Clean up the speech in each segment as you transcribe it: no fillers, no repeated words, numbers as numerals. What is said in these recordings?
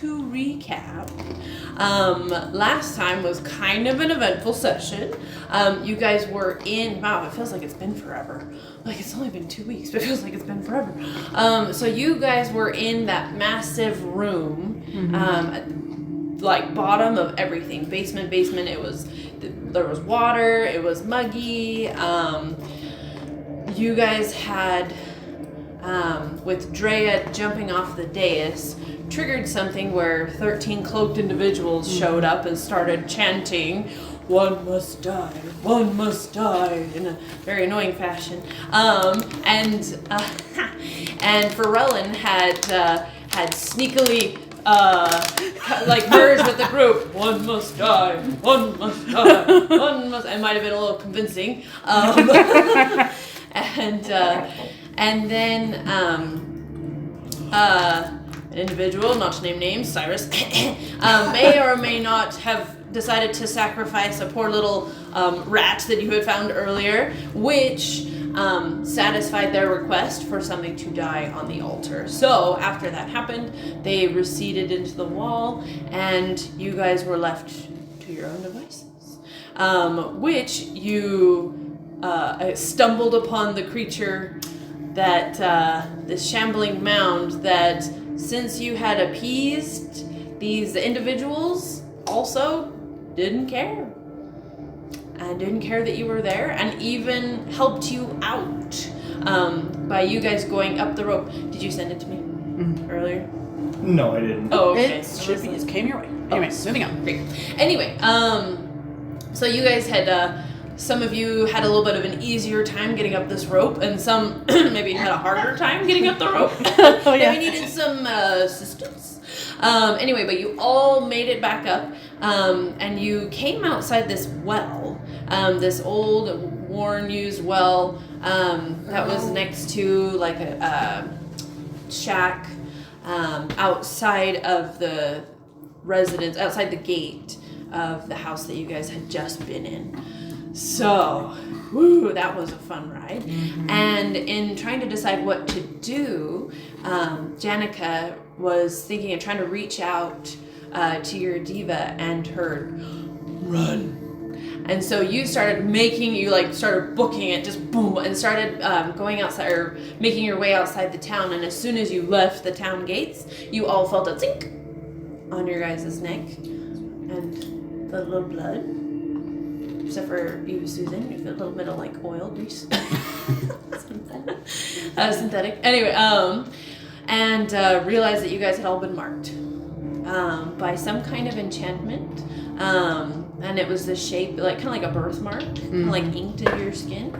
to recap, last time was kind of an eventful session. You guys were in, wow, it feels like it's been forever. Like it's only been 2 weeks, but it feels like it's been forever. So you guys were in that massive room, like bottom of everything, basement. There was water, it was muggy. You guys had, with Drea jumping off the dais, triggered something where 13 cloaked individuals showed up and started chanting, "One must die, in a very annoying fashion. And Ferellan had sneakily merged with the group. One must die, one must die, one must. It might have been a little convincing. And then an individual, not to name names, Cyrus, may or may not have decided to sacrifice a poor little rat that you had found earlier, which satisfied their request for something to die on the altar. So after that happened, they receded into the wall, and you guys were left to your own devices, which you stumbled upon the creature that this shambling mound that, since you had appeased these individuals, also didn't care. And didn't care that you were there, and even helped you out by you guys going up the rope. Did you send it to me earlier? No, I didn't. Oh, okay. It came your way. Anyway, moving on. Great. Anyway, so you guys had, some of you had a little bit of an easier time getting up this rope, and some maybe had a harder time getting up the rope. Oh, yeah. Maybe needed some assistance. Anyway, but you all made it back up, and you came outside this well, this old, worn, used well that was next to like a shack outside of the residence, outside the gate of the house that you guys had just been in. So, that was a fun ride. And in trying to decide what to do, Janica was thinking of trying to reach out to your diva and heard, "Run." And so you started started booking it, just boom, and started going outside, or making your way outside the town. And as soon as you left the town gates, you all felt a zink on your guys' neck. And the little blood. Except for you, Susan, you feel a little bit of like oil grease. Synthetic. Anyway, and realized that you guys had all been marked by some kind of enchantment. And it was the shape, like kind of like a birthmark, kind of like inked into your skin.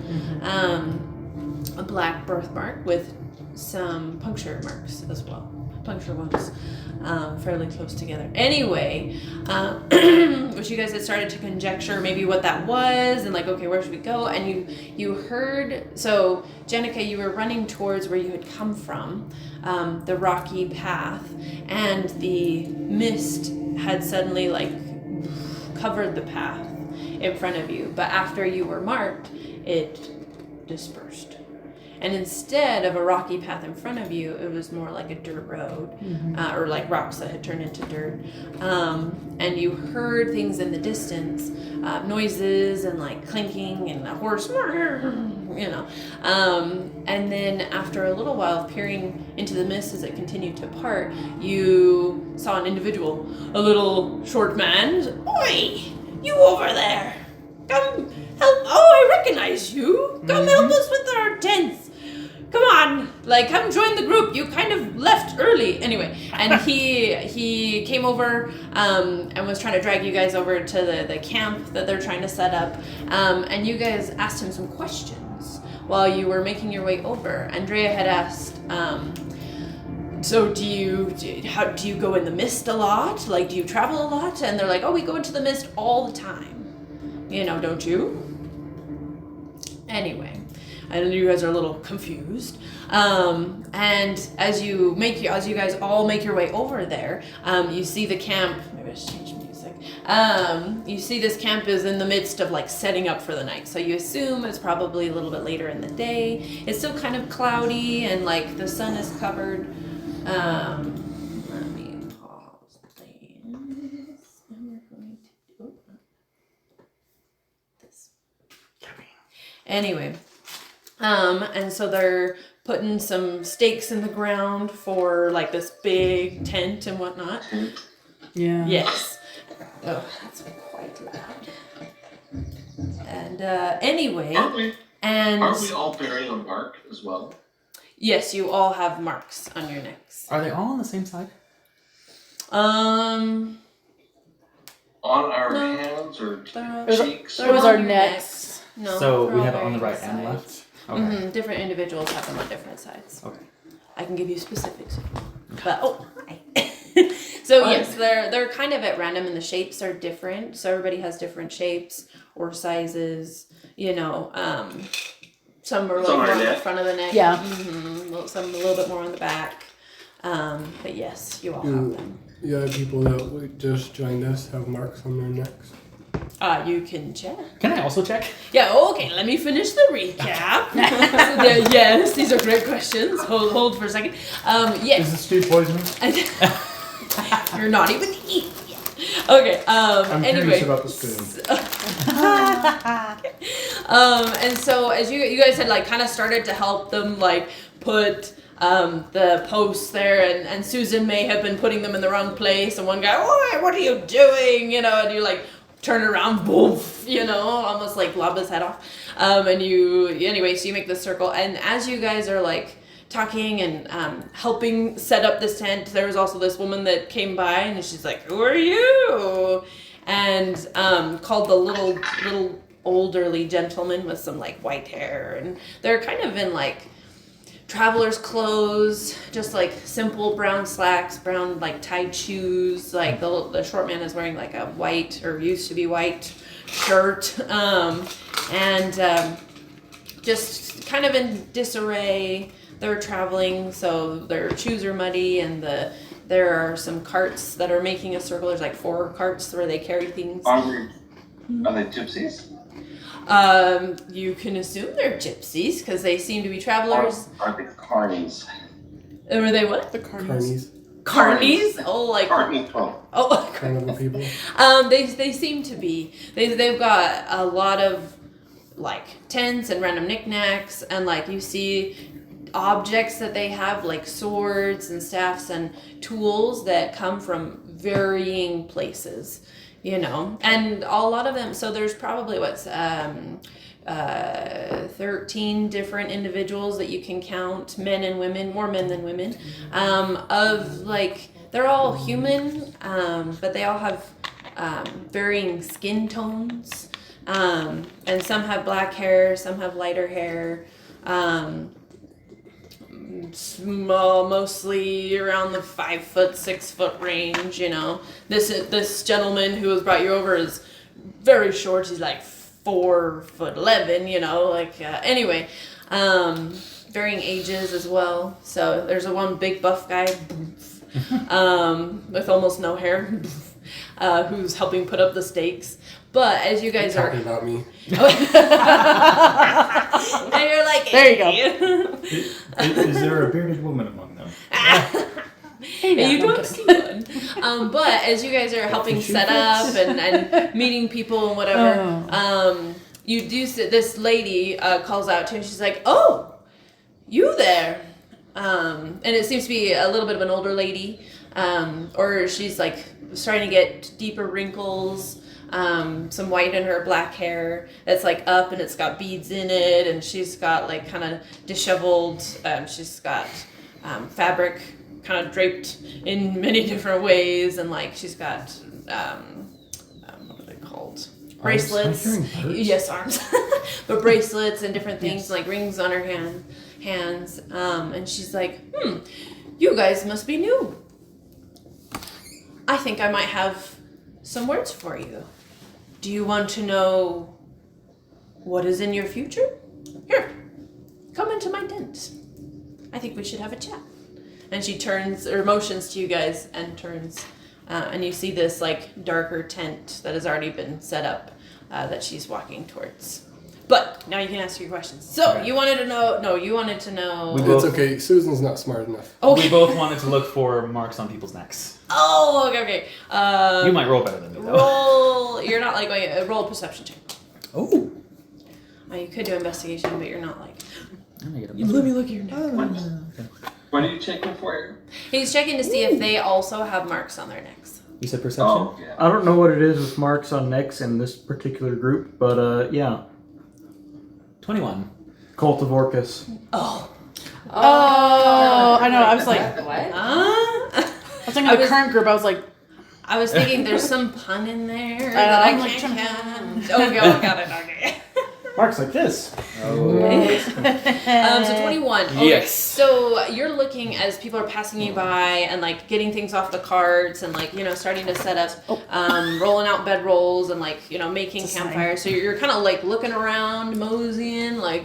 A black birthmark with some puncture marks as well. Puncture wounds, fairly close together. Anyway, which you guys had started to conjecture maybe what that was, and like, okay, where should we go? And you heard, so Jenica, you were running towards where you had come from, the rocky path, and the mist had suddenly like covered the path in front of you. But after you were marked, it dispersed. And instead of a rocky path in front of you, it was more like a dirt road, or like rocks that had turned into dirt. And you heard things in the distance, noises and like clinking and a horse, you know. And then after a little while, peering into the mist as it continued to part, you saw an individual, a little short man. "Oi, you over there! Come help! Oh, I recognize you! Come help us with our tents! Come on, like, come join the group. You kind of left early." Anyway, and he came over and was trying to drag you guys over to the camp that they're trying to set up. And you guys asked him some questions while you were making your way over. Andrea had asked, so do you go in the mist a lot? Like, do you travel a lot? And they're like, "Oh, we go into the mist all the time. You know, don't you?" Anyway. And you guys are a little confused. And as you guys all make your way over there, you see the camp. Maybe I should change music. You see this camp is in the midst of like setting up for the night. So you assume it's probably a little bit later in the day. It's still kind of cloudy and like the sun is covered. Let me pause Anyway, and so they're putting some stakes in the ground for like this big tent and whatnot. Yeah. Yes. Oh, that's quite loud. And anyway, Aren't we and all bearing a mark as well? yes, you all have marks on your necks. Are they all on the same side? On our No. hands or was- cheeks? It was on our your necks. No. So they're we all have it on the very right and sides. left? Okay. Different individuals have them on different sides. Okay. I can give you specifics, but hi. So yes, they're kind of at random, and the shapes are different. So everybody has different shapes or sizes. You know, some are like Some are more on the neck. front of the neck. Yeah. Some a little bit more on the back. But yes, you all have them. Yeah, people that just joined us have marks on their necks. You can check. Can I also check? Yeah, okay, let me finish the recap. Yes, these are great questions. Hold for a second. Yes. Is this food poisoning? You're not even eating yet. Okay, I'm anyway. curious about the spoon. And so as you guys had like kind of started to help them like put the posts there, and Susan may have been putting them in the wrong place, and one guy, oh, what are you doing? You know, and you like turn around, boof, you know, almost like lob his head off. And anyway, so you make this circle, and as you guys are like talking and helping set up this tent, there was also this woman that came by, and she's like, who are you? And called the little elderly gentleman with some like white hair, and they're kind of in like traveler's clothes, just like simple brown slacks, brown like tied shoes. Like the short man is wearing like a white, or used to be white, shirt, and just kind of in disarray. They're traveling, so their shoes are muddy, and there are some carts that are making a circle. There's like 4 carts where they carry things. Are they gypsies? You can assume they're gypsies because they seem to be travelers. Are they carnies? Were they what? The carnies. Carnies? Oh, like Carny folk. oh, Carnival people. they seem to be. They've got a lot of like tents and random knickknacks, and like you see objects that they have, like swords and staffs and tools that come from varying places, you know, and a lot of them. So there's probably 13 different individuals that you can count, men and women, more men than women, of like, they're all human, but they all have varying skin tones, and some have black hair, some have lighter hair, mostly around the 5 foot, 6 foot range, you know. This gentleman who has brought you over is very short. He's like 4'11", you know, like, anyway, varying ages as well. So there's one big buff guy, with almost no hair, who's helping put up the stakes. But as you guys are talking about me. and you're like, There you go. Is there a bearded woman among them? You don't see one. But as you guys are helping set up and meeting people and whatever, you do see this lady calls out to you. She's like, "Oh, you there?" And it seems to be a little bit of an older lady, or she's like starting to get deeper wrinkles. Some white in her black hair that's like up, and it's got beads in it, and she's got like kind of disheveled, she's got fabric kind of draped in many different ways, and like she's got what are they called, bracelets. Yes, arms. But bracelets and different things, like rings on her hands, and she's like, you guys must be new. I think I might have some words for you. Do you want to know what is in your future? Here, come into my tent. I think we should have a chat. And she turns, or motions to you guys, and turns, and you see this like darker tent that has already been set up, that she's walking towards. But now you can ask your questions. So you wanted to know? No, you wanted to know. It's okay. Susan's not smart enough. Okay. We both wanted to look for marks on people's necks. Oh, okay. You might roll better than me, though. Roll. You're not like going. Roll a perception check. Oh. Oh, you could do investigation, but you're not like. I'm gonna get a Let me look at your neck. What are you checking for? He's checking to see if they also have marks on their necks. You said perception? Oh, yeah. I don't know what it is with marks on necks in this particular group, but yeah. 21. Cult of Orcus. Oh. Oh, I know. I was like, What? I was thinking of the current group. I was like, I was thinking there's some pun in there that I'm I like can't trying count. Oh, got it. Okay. Marks like this. So 21. Okay, Yes. So you're looking as people are passing you by and like getting things off the carts and like starting to set up, rolling out bed rolls and like making It's a campfires. So you're kind of like looking around, moseying, like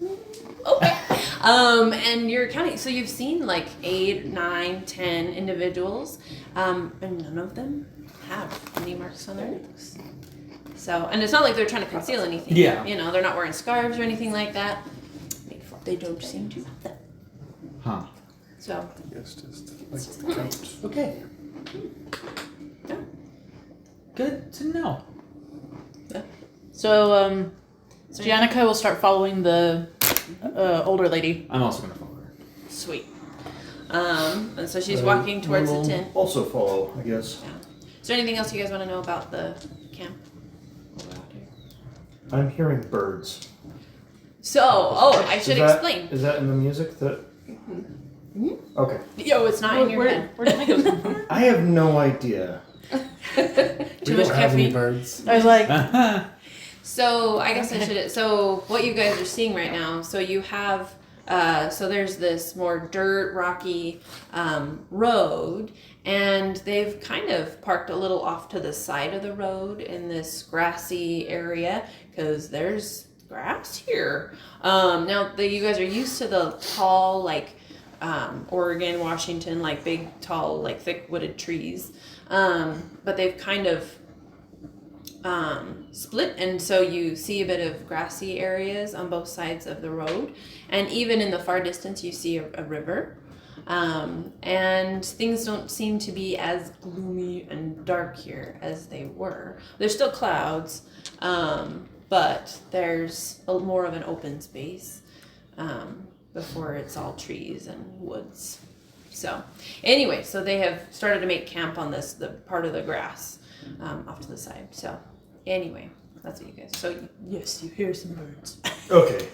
okay. And you're counting. So you've seen like 8, 9, 10 individuals, and none of them have any marks on their necks. So, and it's not like they're trying to conceal anything. Yeah. They're not wearing scarves or anything like that. They don't seem to have them. Huh. So, It's just like the couch. Okay. yeah. Good to know. so Giannica will start following the older lady. I'm also gonna follow her. Sweet. And so she's walking towards the tent. Also follow, I guess. Yeah. Is there anything else you guys want to know about the camp? I'm hearing birds. So, I should explain. Is that in the music that? Okay. Yo, it's not in your head. Where did I go? I have no idea. Too We much don't have any caffeine. birds. I was like, So I guess I should. So what you guys are seeing right now. So you have. So there's this more dirt, rocky road, and they've kind of parked a little off to the side of the road in this grassy area because there's grass here. Now you guys are used to the tall, like Oregon, Washington, like big, tall, like thick wooded trees, but they've kind of split, and so you see a bit of grassy areas on both sides of the road, and even in the far distance you see a river, and things don't seem to be as gloomy and dark here as they were. There's still clouds, but there's more of an open space before it's all trees and woods. So anyway, so they have started to make camp on the part of the grass off to the side. So anyway, that's what you guys. So yes, you hear some birds. Okay.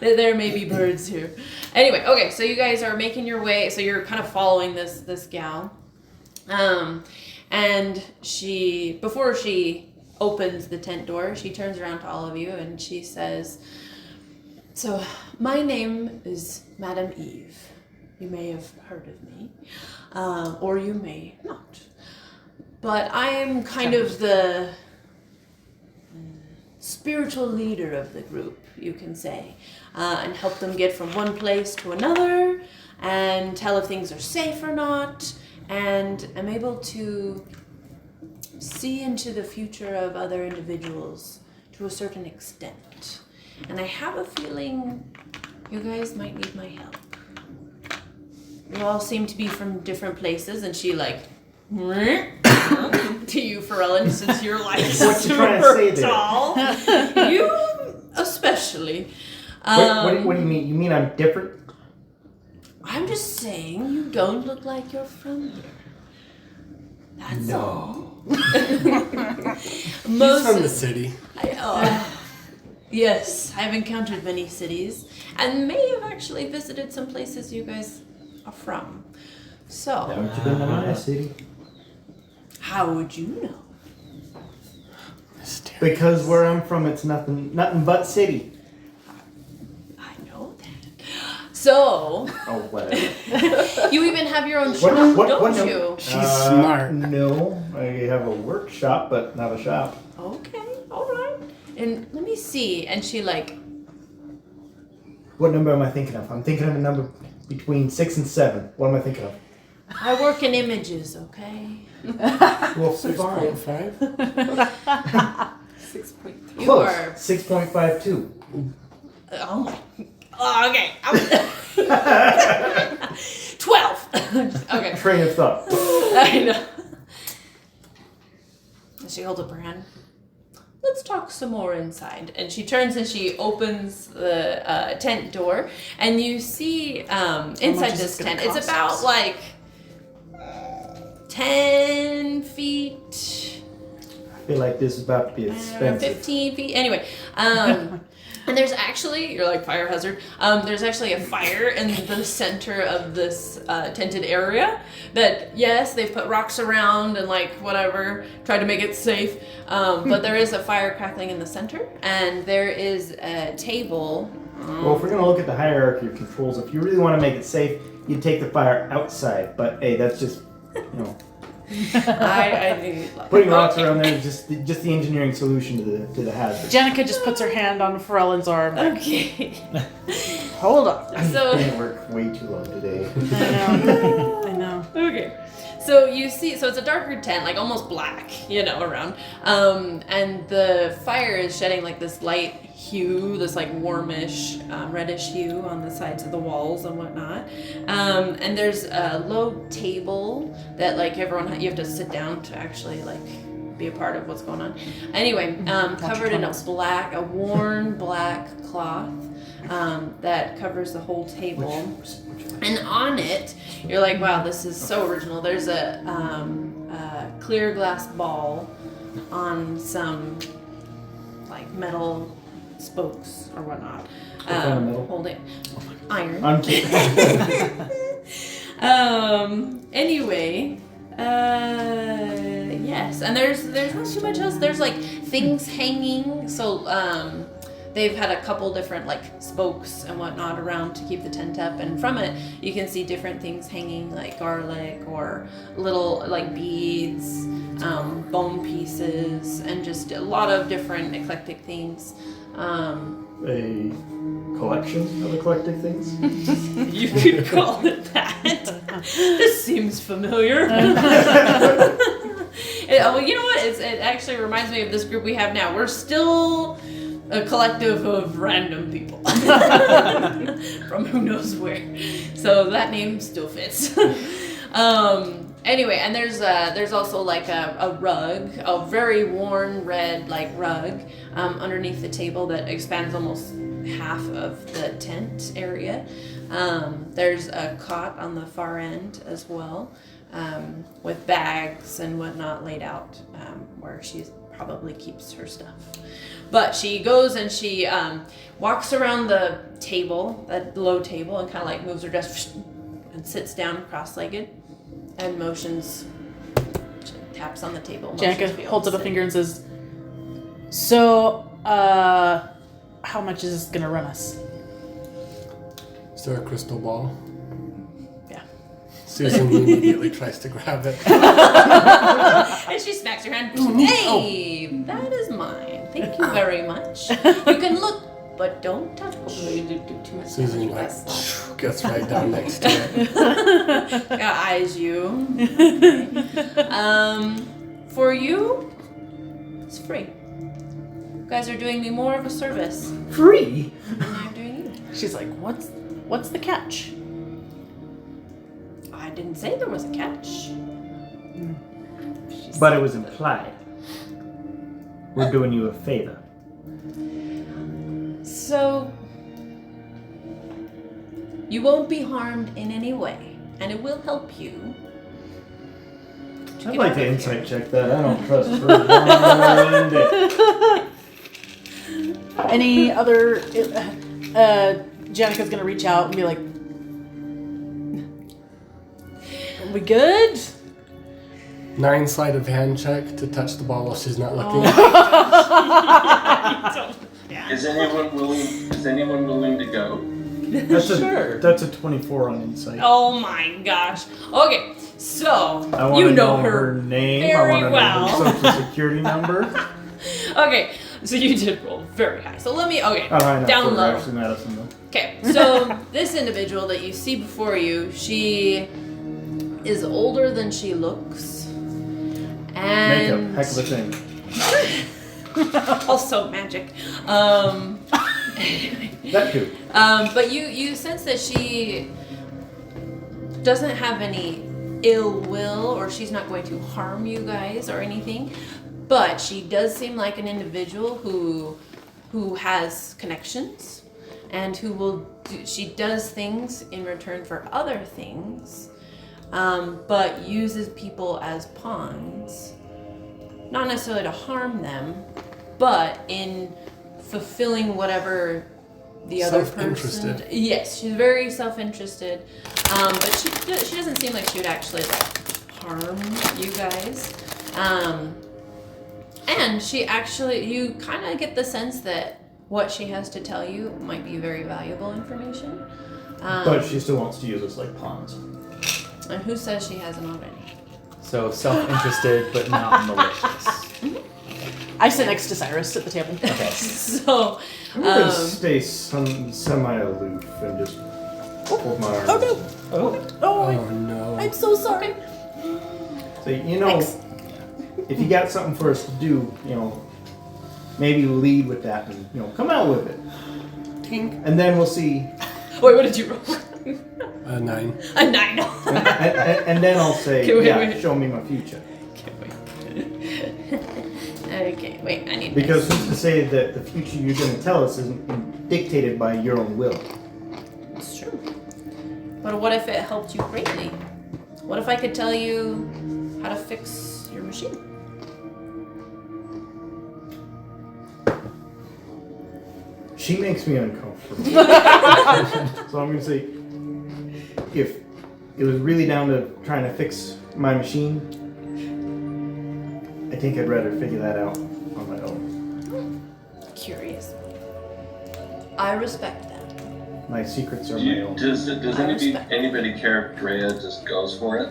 There may be birds here. Anyway, okay, so you guys are making your way. So you're kind of following this gal, and before she opens the tent door, she turns around to all of you and she says, "So my name is Madame Eve. You may have heard of me, or you may not. But I am kind of the spiritual leader of the group, you can say, and help them get from one place to another, and tell if things are safe or not, and I'm able to see into the future of other individuals to a certain extent. And I have a feeling you guys might need my help. You all seem to be from different places," and she like to you, Pharrellin, since you're like What you trying to say super there? tall. You especially. What do you mean? You mean I'm different? I'm just saying you don't look like you're from here. That's all. He's Most from the city. yes, I've encountered many cities and may have actually visited some places you guys are from. So, Haven't you been to my city? how would you know? Because where I'm from, it's nothing but city. I know that. So, Oh, whatever. you even have your own shop, don't no. you? She's smart. No, I have a workshop, but not a shop. Okay, all right. And let me see. And she like, What number am I thinking of? I'm thinking of a number between 6 and 7. What am I thinking of? I work in images, okay? Well, fine. 6.5? 6.3. You Close. are. 6.52. Oh my. Oh, okay. 12. Okay. Train of thought. I know. And she holds up her hand. let's talk some more inside. And she turns and she opens the tent door, and you see inside is this this gonna tent, it's cost about us? like 10 feet, I feel like this is about to be expensive. 15 feet. Anyway, and there's actually, you're like fire hazard, there's actually a fire in the center of this tented area that, yes, they've put rocks around and like whatever, tried to make it safe, but there is a fire crackling in the center, and there is a table. Well, if we're gonna look at the hierarchy of controls, if you really want to make it safe, you'd take the fire outside. But hey, that's just, you know, I need putting rocks around there is just the engineering solution to the hazard. Jenica just puts her hand on Ferellin's arm. Like, Okay. hold on. So Didn't work way too long today. I know. okay. So you see, so it's a darker tent, like almost black, you know, around. And the fire is shedding like this light hue, this like warmish, reddish hue on the sides of the walls and whatnot. And there's a low table that like everyone, you have to sit down to actually like be a part of what's going on. Anyway, covered in a worn black cloth that covers the whole table. And on it, you're like, wow, this is so original. There's a clear glass ball on some like metal spokes or whatnot. kind of metal? Holding iron. I'm kidding. Anyway, yes, and there's not too much else. There's like things hanging. So they've had a couple different like spokes and whatnot around to keep the tent up, and from it you can see different things hanging, like garlic or little like beads, bone pieces, and just a lot of different eclectic things. A collection of eclectic things. You could call it that. This seems familiar. Well, you know what? It actually reminds me of this group we have now. We're still a collective of random people from who knows where. So that name still fits. Anyway, and there's also like a rug, a very worn red like rug underneath the table that expands almost half of the tent area. There's a cot on the far end as well, with bags and whatnot laid out where she probably keeps her stuff. But she goes and she walks around the table, that low table, and kind of like moves her dress and sits down cross-legged and motions, taps on the table. Jenica holds up a finger and says, "So, how much is this gonna run us?" Is there a crystal ball? Yeah. Susan immediately tries to grab it. And she smacks her hand. Hey, that is mine. Thank you very much. You can look, but don't touch. You do too much Susan damage. like That's- gets right down next to it. eyes you. Okay. For you, it's free. You guys are doing me more of a service Free? than I'm doing you. She's like, "What's the catch?" I didn't say there was a catch. But it was implied. We're doing you a favor. So, you won't be harmed in any way, and it will help you. I'd like to insight check that. I don't trust her one bit. Any other? Janica's gonna reach out and be like, "We good?" 9 sleight of hand check to touch the ball while she's not looking. Is anyone willing to go? That's a 24 on insight. Oh my gosh. Okay, so I want you to know know her name. very I want to well. know her social security number. Okay, so you did roll very high. So let me, okay, Oh, I know. down for low. Ashley Madison, though. Okay, so this individual that you see before you, she is older than she looks. And Makeup, heck of a thing. also magic. That too. But you sense that she doesn't have any ill will, or she's not going to harm you guys or anything. But she does seem like an individual who has connections and who will do, she does things in return for other things, but uses people as pawns, not necessarily to harm them, but in fulfilling whatever the other person. Self-interested. Yes, she's very self-interested, but she doesn't seem like she would actually like harm you guys. And she actually, you kind of get the sense that what she has to tell you might be very valuable information. But she still wants to use us like pawns. And who says she hasn't already? So self-interested, but not malicious. I sit next to Cyrus at the table. Okay. So, I'm gonna stay semi-aloof and just hold my arms. Oh Oh no. I'm so sorry. So, you know, if you got something for us to do, you know, maybe lead with that and, you know, come out with it. Tink. And then we'll see. wait, what did you roll? 9. A 9. And then I'll say, Okay, wait. show me my future. Okay, wait, I need Because who's to say that the future you're going to tell us isn't dictated by your own will? It's true. But what if it helped you greatly? What if I could tell you how to fix your machine? She makes me uncomfortable. So I'm going to say, if it was really down to trying to fix my machine, I think I'd rather figure that out on my own. Curious. I respect that. My secrets are my own. Does I respect anybody care if Drea just goes for it?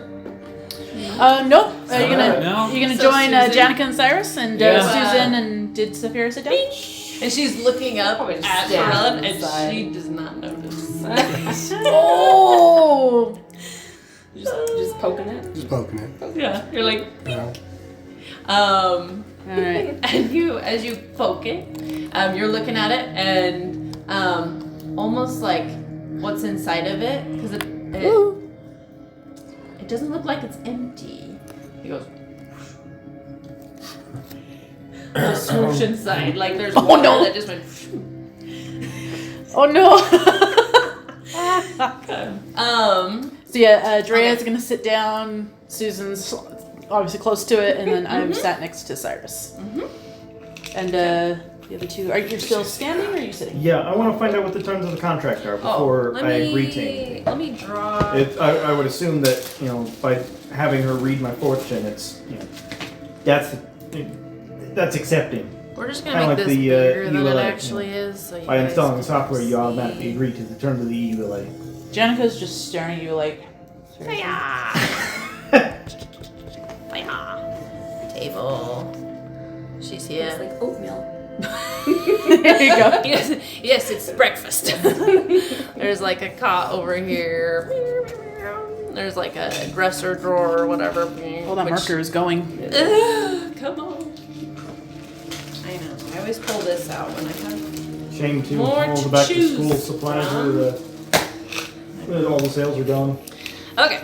Nope. You're gonna No. you're gonna So join Susan- Janica and Cyrus and Yeah. Susan and did Saphira sit down? And she's looking up Probably just at stand Marlon, inside. and she does not notice. Oh. Just poking it. Poking it. Yeah, you're like, Yeah. All right. and you, as you poke it, you're looking at it, and almost like what's inside of it, because it doesn't look like it's empty. He goes, a swoosh inside, like there's water no. that just went. Oh no. So yeah, Drea's gonna sit down. Susan's obviously close to it, and then I'm sat next to Cyrus. And the other two, are you still standing or are you sitting? Yeah, I want to find out what the terms of the contract are before I agree to anything. Let me draw. I would assume that, you know, by having her read my fortune, it's, you know, that's accepting. We're just gonna Kinda make like this the, bigger than ULA, it you actually is. So you By guys installing the can software, you see. automatically agree to the terms of the EULA. Janica's just staring at you like. seriously? Table. She's here. It's like oatmeal. There you go. Yes, it's breakfast. There's like a cot over here. There's like a dresser drawer or whatever. Well, that marker is going. Come on. I know. I always pull this out when I have. Shame too. More All to the back to choose school supplies all the sales are gone. Okay.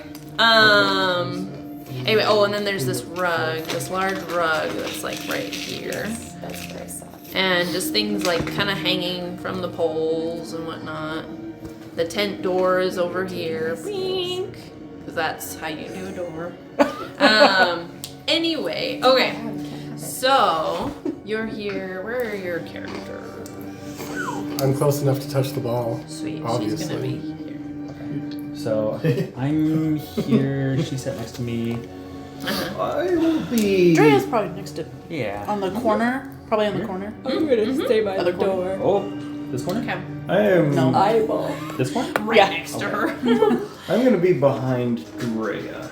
Anyway, and then there's this rug, this large rug that's like right here. That's what I saw. And just things like kind of hanging from the poles and whatnot. The tent door is over here. Bink. Because that's how you do a door. Anyway, okay. So, you're here. Where are your characters? I'm close enough to touch the ball. Sweet. She's Obviously. going to be here. So I'm here. She sat next to me. I will be. Drea's probably next to Yeah. on the corner. Probably on the corner. I'm gonna stay by Other the corner. door. Oh, this corner? Okay. I am. No. Eyeball. This corner? Right Yeah. next to her. I'm gonna be behind Drea.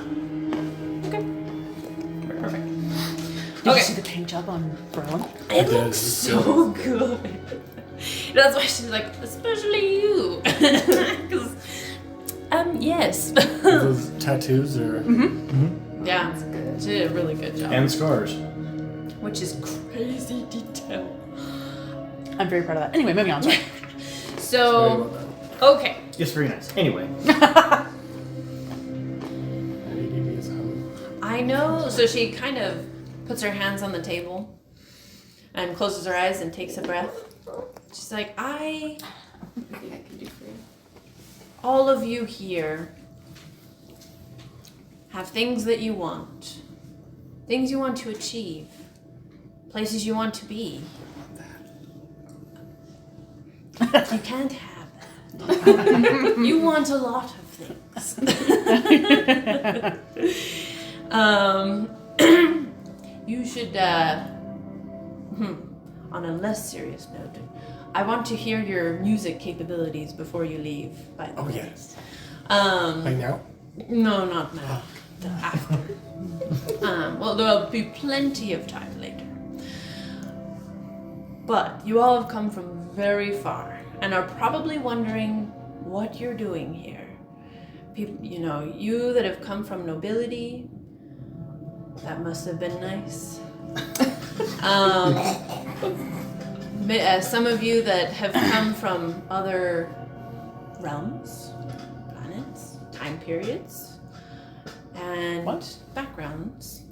Perfect. Did Okay. you see the paint job on Brown? It did. looks so good. That's why she's like, especially you. Because, yes. Those tattoos are. Yeah, she did a really good job. And scars. Which is crazy detail. I'm very proud of that. Anyway, moving on. Sorry. So, okay. Just very nice. Anyway. I know. So she kind of puts her hands on the table and closes her eyes and takes a breath. She's like, I Anything I can do for you? all of you here have things that you want. Things you want to achieve. Places you want to be. You can't have that. You want a lot of things. You should, on a less serious note, I want to hear your music capabilities before you leave, by the way. Yes. Right now? No, not now. After. Well, there'll be plenty of time later. But you all have come from very far and are probably wondering what you're doing here. People, you that have come from nobility, that must have been nice. Some of you that have come from other realms, planets, time periods, and backgrounds.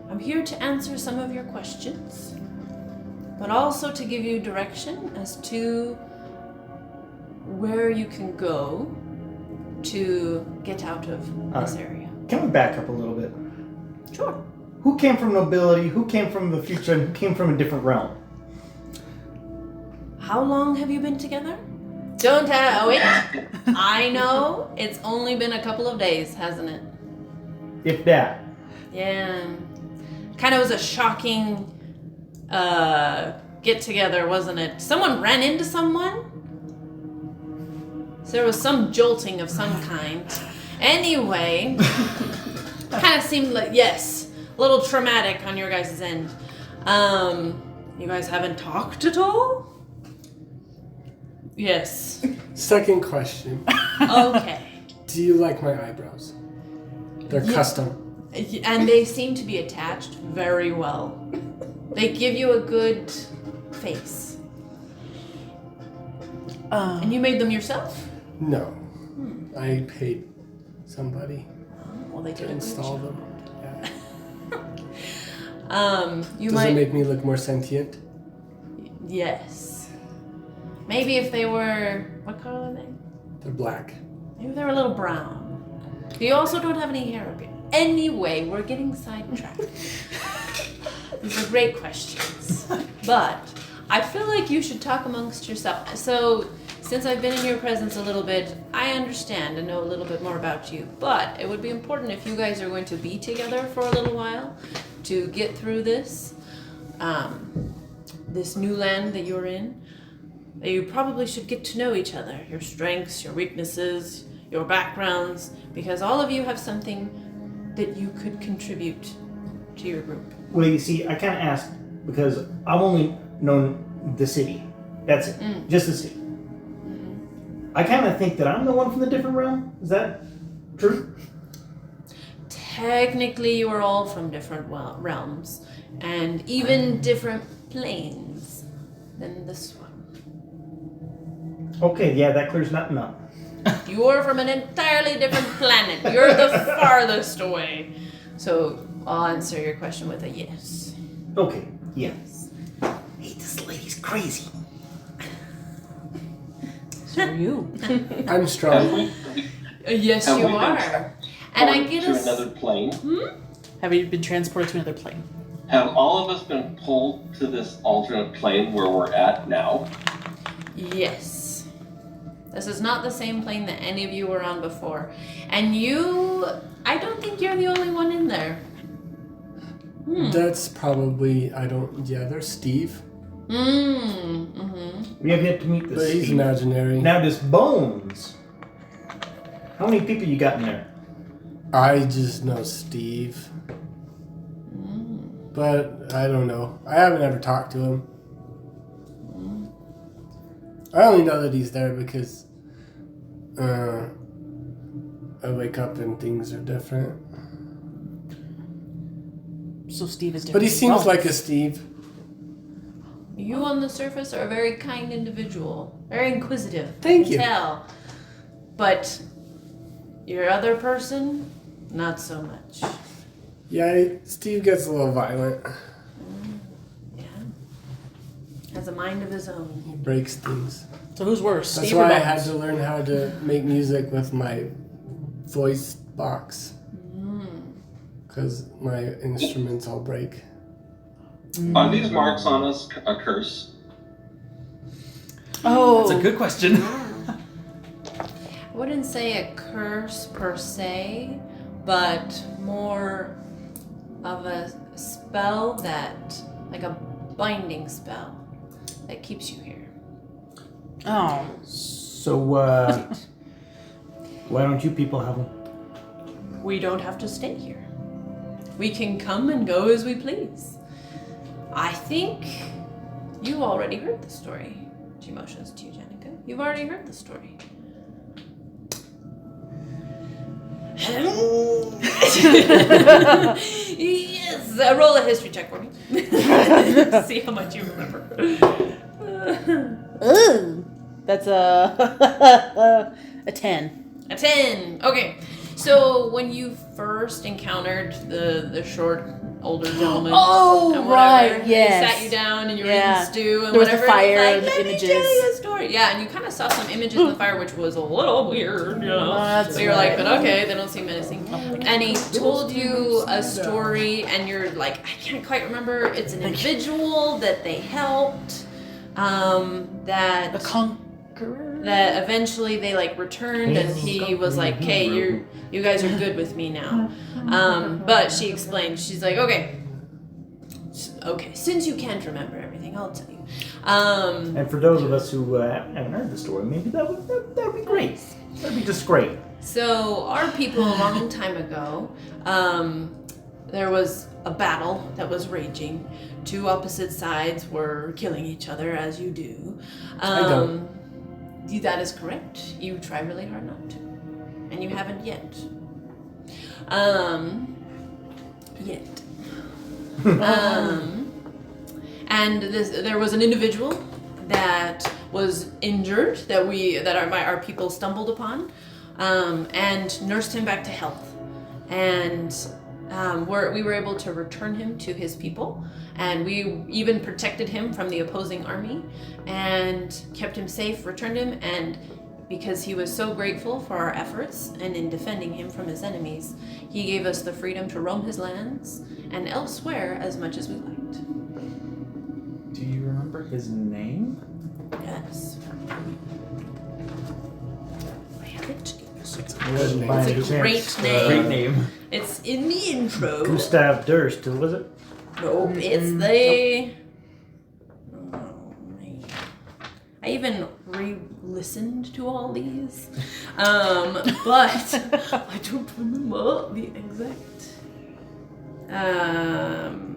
I'm here to answer some of your questions, but also to give you direction as to where you can go to get out of this area. Can we back up a little bit? Sure. Who came from nobility? Who came from the future? And who came from a different realm? How long have you been together? Don't wait. I know it's only been a couple of days, hasn't it? If that. Yeah. Kind of was a shocking get together, wasn't it? Someone ran into someone? So there was some jolting of some kind. Anyway, kind of seemed like, yes, a little traumatic on your guys' end. You guys haven't talked at all? Yes. Second question. Okay. Do you like my eyebrows? They're custom. And they seem to be attached very well. They give you a good face. And you made them yourself? No. I paid somebody Well, they to did a good install job. them. Yeah. You Does might. it make me look more sentient? Yes. Maybe if they were, what color are they? They're black. Maybe they were a little brown. You also don't have any hair up here. Anyway, we're getting sidetracked. These are great questions. But I feel like you should talk amongst yourself. So, since I've been in your presence a little bit, I understand and know a little bit more about you. But it would be important if you guys are going to be together for a little while to get through this, this new land that you're in. You probably should get to know each other, your strengths, your weaknesses, your backgrounds, because all of you have something that you could contribute to your group. Well, you see, I kind of asked because I've only known the city. That's it. Just the city. I kind of think that I'm the one from the different realm. Is that true? Technically, you are all from different realms, and even different planes than this one. Okay, yeah, that clears nothing up. You're from an entirely different planet. You're the farthest away. So I'll answer your question with a yes. Okay, yeah. Hey, this lady's crazy. So are you. I'm Have strong. we, Yes, have you we been are. And I transported get to us. another plane? Have you been transported to another plane? Have all of us been pulled to this alternate plane where we're at now? Yes. This is not the same plane that any of you were on before. And you, I don't think you're the only one in there. That's probably, there's Steve. We have yet to meet But this. he's imaginary. Now this Bones. How many people you got in there? I just know Steve. But I don't know. I haven't ever talked to him. I only know that he's there because I wake up and things are different. So Steve is different. But he seems from like a Steve. You on the surface are a very kind individual, very inquisitive. Thank I you. can tell. But your other person, not so much. Yeah, Steve gets a little violent. Yeah. Has a mind of his own. He breaks things. So who's worse? That's Steve or why I Bones? had to learn how to make music with my voice box. Because my instruments all break. Are these marks on us a curse? Oh, That's a good question. I wouldn't say a curse per se, but more of a spell that, like a binding spell that keeps you here. Oh. So, why don't you people have them? We don't have to stay here. We can come and go as we please. I think you already heard the story. She motions to you, Jenica. You've already heard the story. Yes, roll a history check for me. See how much you remember. Ooh. That's a 10. A 10. Okay. So when you first encountered the short older gentleman, Oh, and whatever, right, yes. he sat you down and you were Yeah. eating stew and There was the whatever. fire and and he's the like, Let me images. tell you a story. Yeah, and you kind of saw some images in the fire, which was a little weird, you know. That's But you're like, right. but okay, they don't seem menacing. And he told you a story, and you're like, I can't quite remember. It's an individual that they helped. That A conqueror? that eventually they like returned and he was like, okay, you guys are good with me now. But she explained, she's like, okay, since you can't remember everything, I'll tell you. And for those of us who haven't heard the story, maybe that would be great. That'd be just great. So our people a long time ago, there was a battle that was raging. Two opposite sides were killing each other, as you do. I don't. That is correct. You try really hard not to. And you haven't yet. Yet. And there was an individual that was injured that our people stumbled upon, and nursed him back to health. And we were able to return him to his people, and we even protected him from the opposing army and kept him safe, returned him, and because he was so grateful for our efforts and in defending him from his enemies, he gave us the freedom to roam his lands and elsewhere as much as we liked. Do you remember his name? Yes. I have it. It's a It's a great name. Great name. It's in the intro. Gustav Durst, was it? No, it's the. Oh, man. I even re-listened to all these, but I don't remember the exact.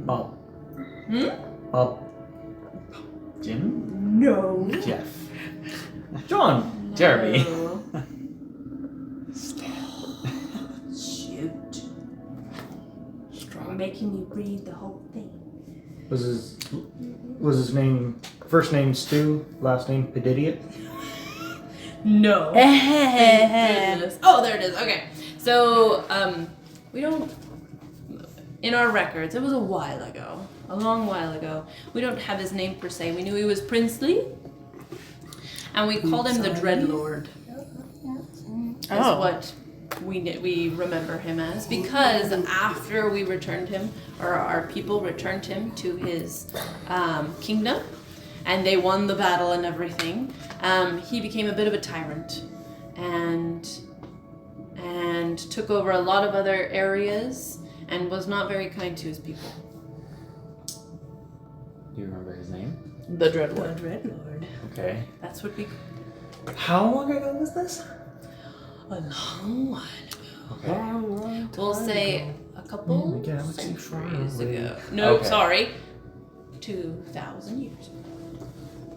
Bob. Hmm? Bob. Jim? No. Jeff. John. Jeremy. No. Shoot. You're making me read the whole thing. Was his name first name Stu, last name Pedidiot? No. Thank goodness. Oh, there it is. Okay. So, we don't. In our records, it was a while ago, a long while ago. We don't have his name per se. We knew he was princely, and we called him the Dreadlord. That's what we remember him as, because after we returned him, or our people returned him to his kingdom, and they won the battle and everything, he became a bit of a tyrant, and took over a lot of other areas, and was not very kind to his people. Do you remember his name? The Dreadlord. The Dreadlord. Okay. That's what we. How long ago was this? A long while ago. Okay. We'll say a couple the galaxy centuries far away. ago. No, Okay. sorry. 2,000 years ago.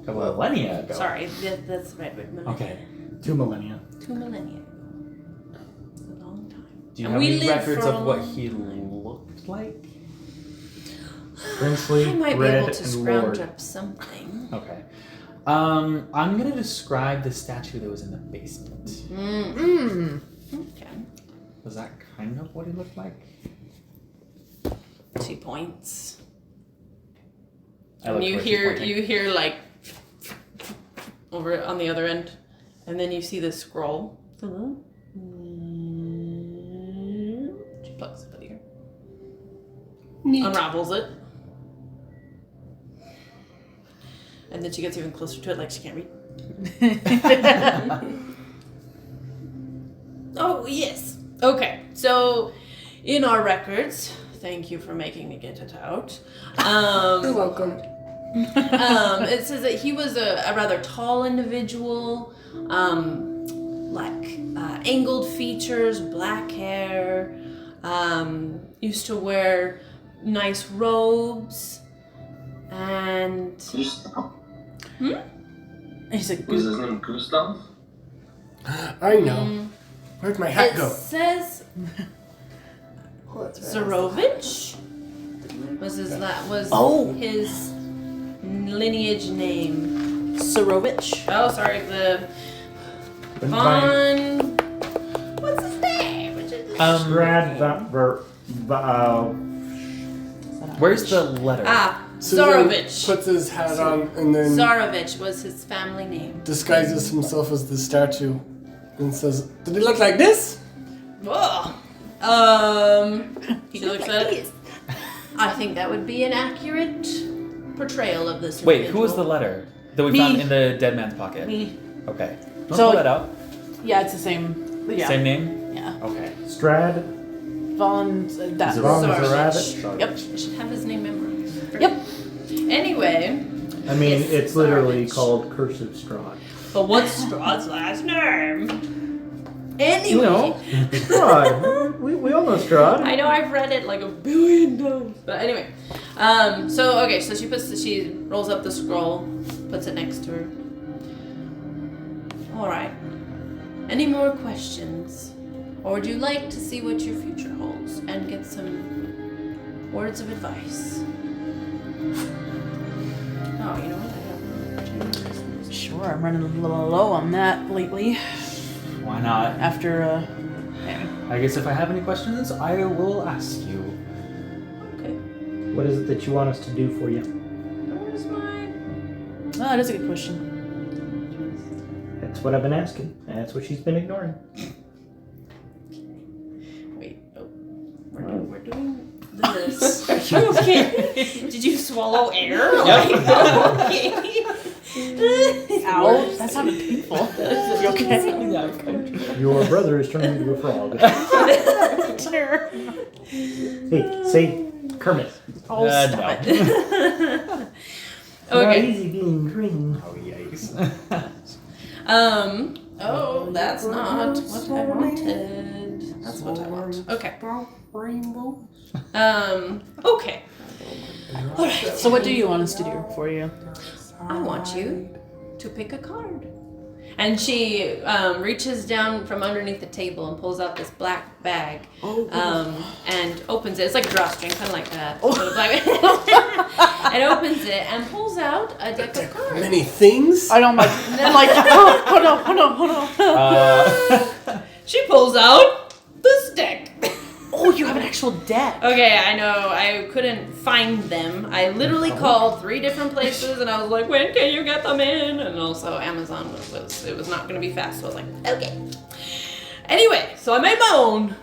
A couple of millennia ago. Sorry, that's right. Millennia. Okay. 2 millennia. 2 millennia ago. It's a long time. Do you And have we any lived records for a of what long he time. looked like? Princely, I might be red, able to and scrounge lord. up something. Okay. I'm gonna describe the statue that was in the basement. Okay. Was that kind of what he looked like? She points. I And look you where she's pointing. hear like over on the other end, and then you see this scroll. She plucks it out of here. Unravels it. And then she gets even closer to it, like she can't read. Oh, yes. Okay, so in our records, thank you for making me get it out. You're welcome. It says that he was a rather tall individual, angled features, black hair, used to wear nice robes, and... Gustav? He's like, Was his name Gustav? I know. Where'd my hat It go? says Zarovich was his his lineage name. Sarovich. Oh, sorry, the Von. What's his name? Strahd Where's the letter? Susan Zarovich. puts his hat on and then Zarovich was his family name. disguises himself as the statue and says, "Did it look like this?" Whoa. He looks at it. I think that would be an accurate portrayal of this. Wait, who was the letter that we Me. found in the dead man's pocket? Me. Okay. Don't So- pull that out. Yeah, it's the same. Yeah. Same name? Yeah. Okay. Strahd. Von. That. Von Zarovich. Zarovich. Yep. I should have his name memorized. Yep. Anyway, I mean, Yes, it's literally Zarovich. called Cursive Strahd. but what's Strahd's last name? Anyway. Strahd. we all know Strahd. I know I've read it like a billion times. But anyway. So she rolls up the scroll, puts it next to her. Alright. Any more questions? Or would you like to see what your future holds and get some words of advice? Oh, you know what? I don't know. Sure, I'm running a little low on that lately. Why not? After, I guess if I have any questions, I will ask you. Okay. What is it that you want us to do for you? Where's my... oh, that is a good question. That's what I've been asking. And that's what she's been ignoring. Wait. Oh. We're doing this. Are you okay? Did you swallow air? Like, okay. Ow, that sounded painful. You okay? Your brother is turning into a frog. Hey, say Kermit. Oh, stop no. it. Not Okay. easy being green. Oh, yikes. Oh, that's not what I wanted. That's what I want. Okay. Okay. Alright. So what do you want us to do for you? I want you to pick a card. And she reaches down from underneath the table and pulls out this black bag and opens it. It's like a drawstring, kind of like that. And opens it and pulls out a deck of cards. Many things. I don't like. I'm like, oh no. She pulls out this deck. Oh, you have an actual deck. Okay, I know. I couldn't find them. I literally called 3 different places, and I was like, "When can you get them in?" And also, Amazon was not going to be fast, so I was like, "Okay." Anyway, so I made my own.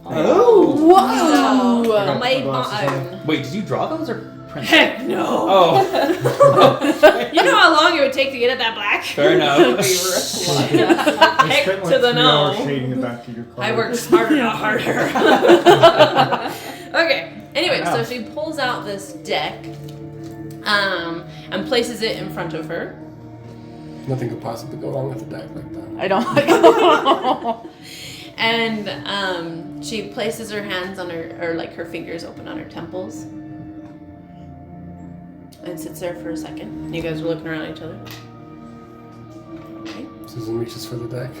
Oh! Whoa. So I made my own. Wait, did you draw those or print them? Heck no. Oh. You know how long it would take to get it that black? Fair enough. Heck to the no. shading the back of your car. I worked smarter, not harder. Okay. Anyway, so she pulls out this deck, and places it in front of her. Nothing could possibly go wrong with a deck like that. I don't. And she places her hands on her, or like her fingers open on her temples, and sits there for a second. You guys are looking around at each other. Okay. Susan reaches for the deck.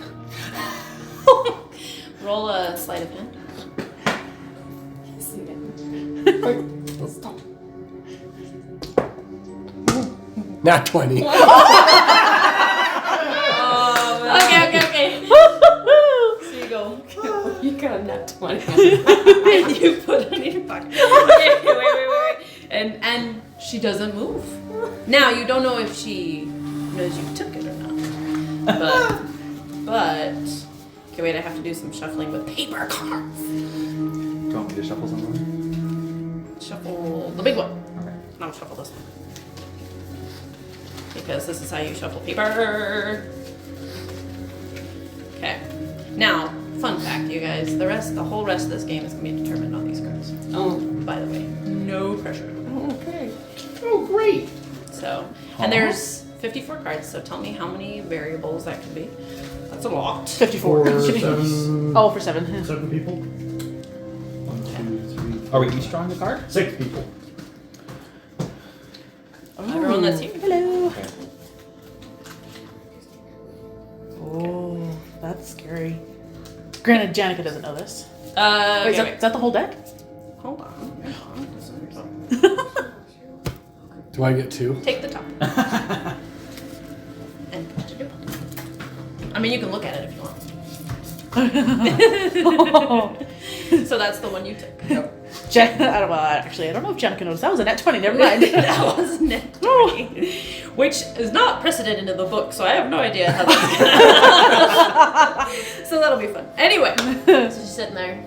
Roll a sleight of hand. Nat 20. Okay. So you go. You got a nat 20. And you put it in your pocket. Okay, And she doesn't move. Now you don't know if she knows you took it or not. But okay, wait, I have to do some shuffling with paper cards. Do you want me to shuffle something? Shuffle the big one. Okay. Now shuffle this one. Because this is how you shuffle paper. Okay. Now, fun fact, you guys, the whole rest of this game is gonna be determined on these cards. Oh. By the way. No pressure. Okay. Oh, great. So, and there's 54 cards, so tell me how many variables that could be. That's a lot. 54. For 7, Oh, for 7. 7 people. 1, 2, 3. Are we each drawing the card? 6 people. Everyone that's here. Hello. Okay. Oh, that's scary. Granted, Janica doesn't know this. Wait, Wait, is that the whole deck? Hold on. Do I get 2? Take the top. And put it down. I mean, you can look at it if you want. So that's the one you took. I don't know if Janica knows. That was a net 20. Never mind. That was net 20. Which is not precedented in the book, so I have no idea how that's gonna. So that'll be fun. Anyway, so she's sitting there.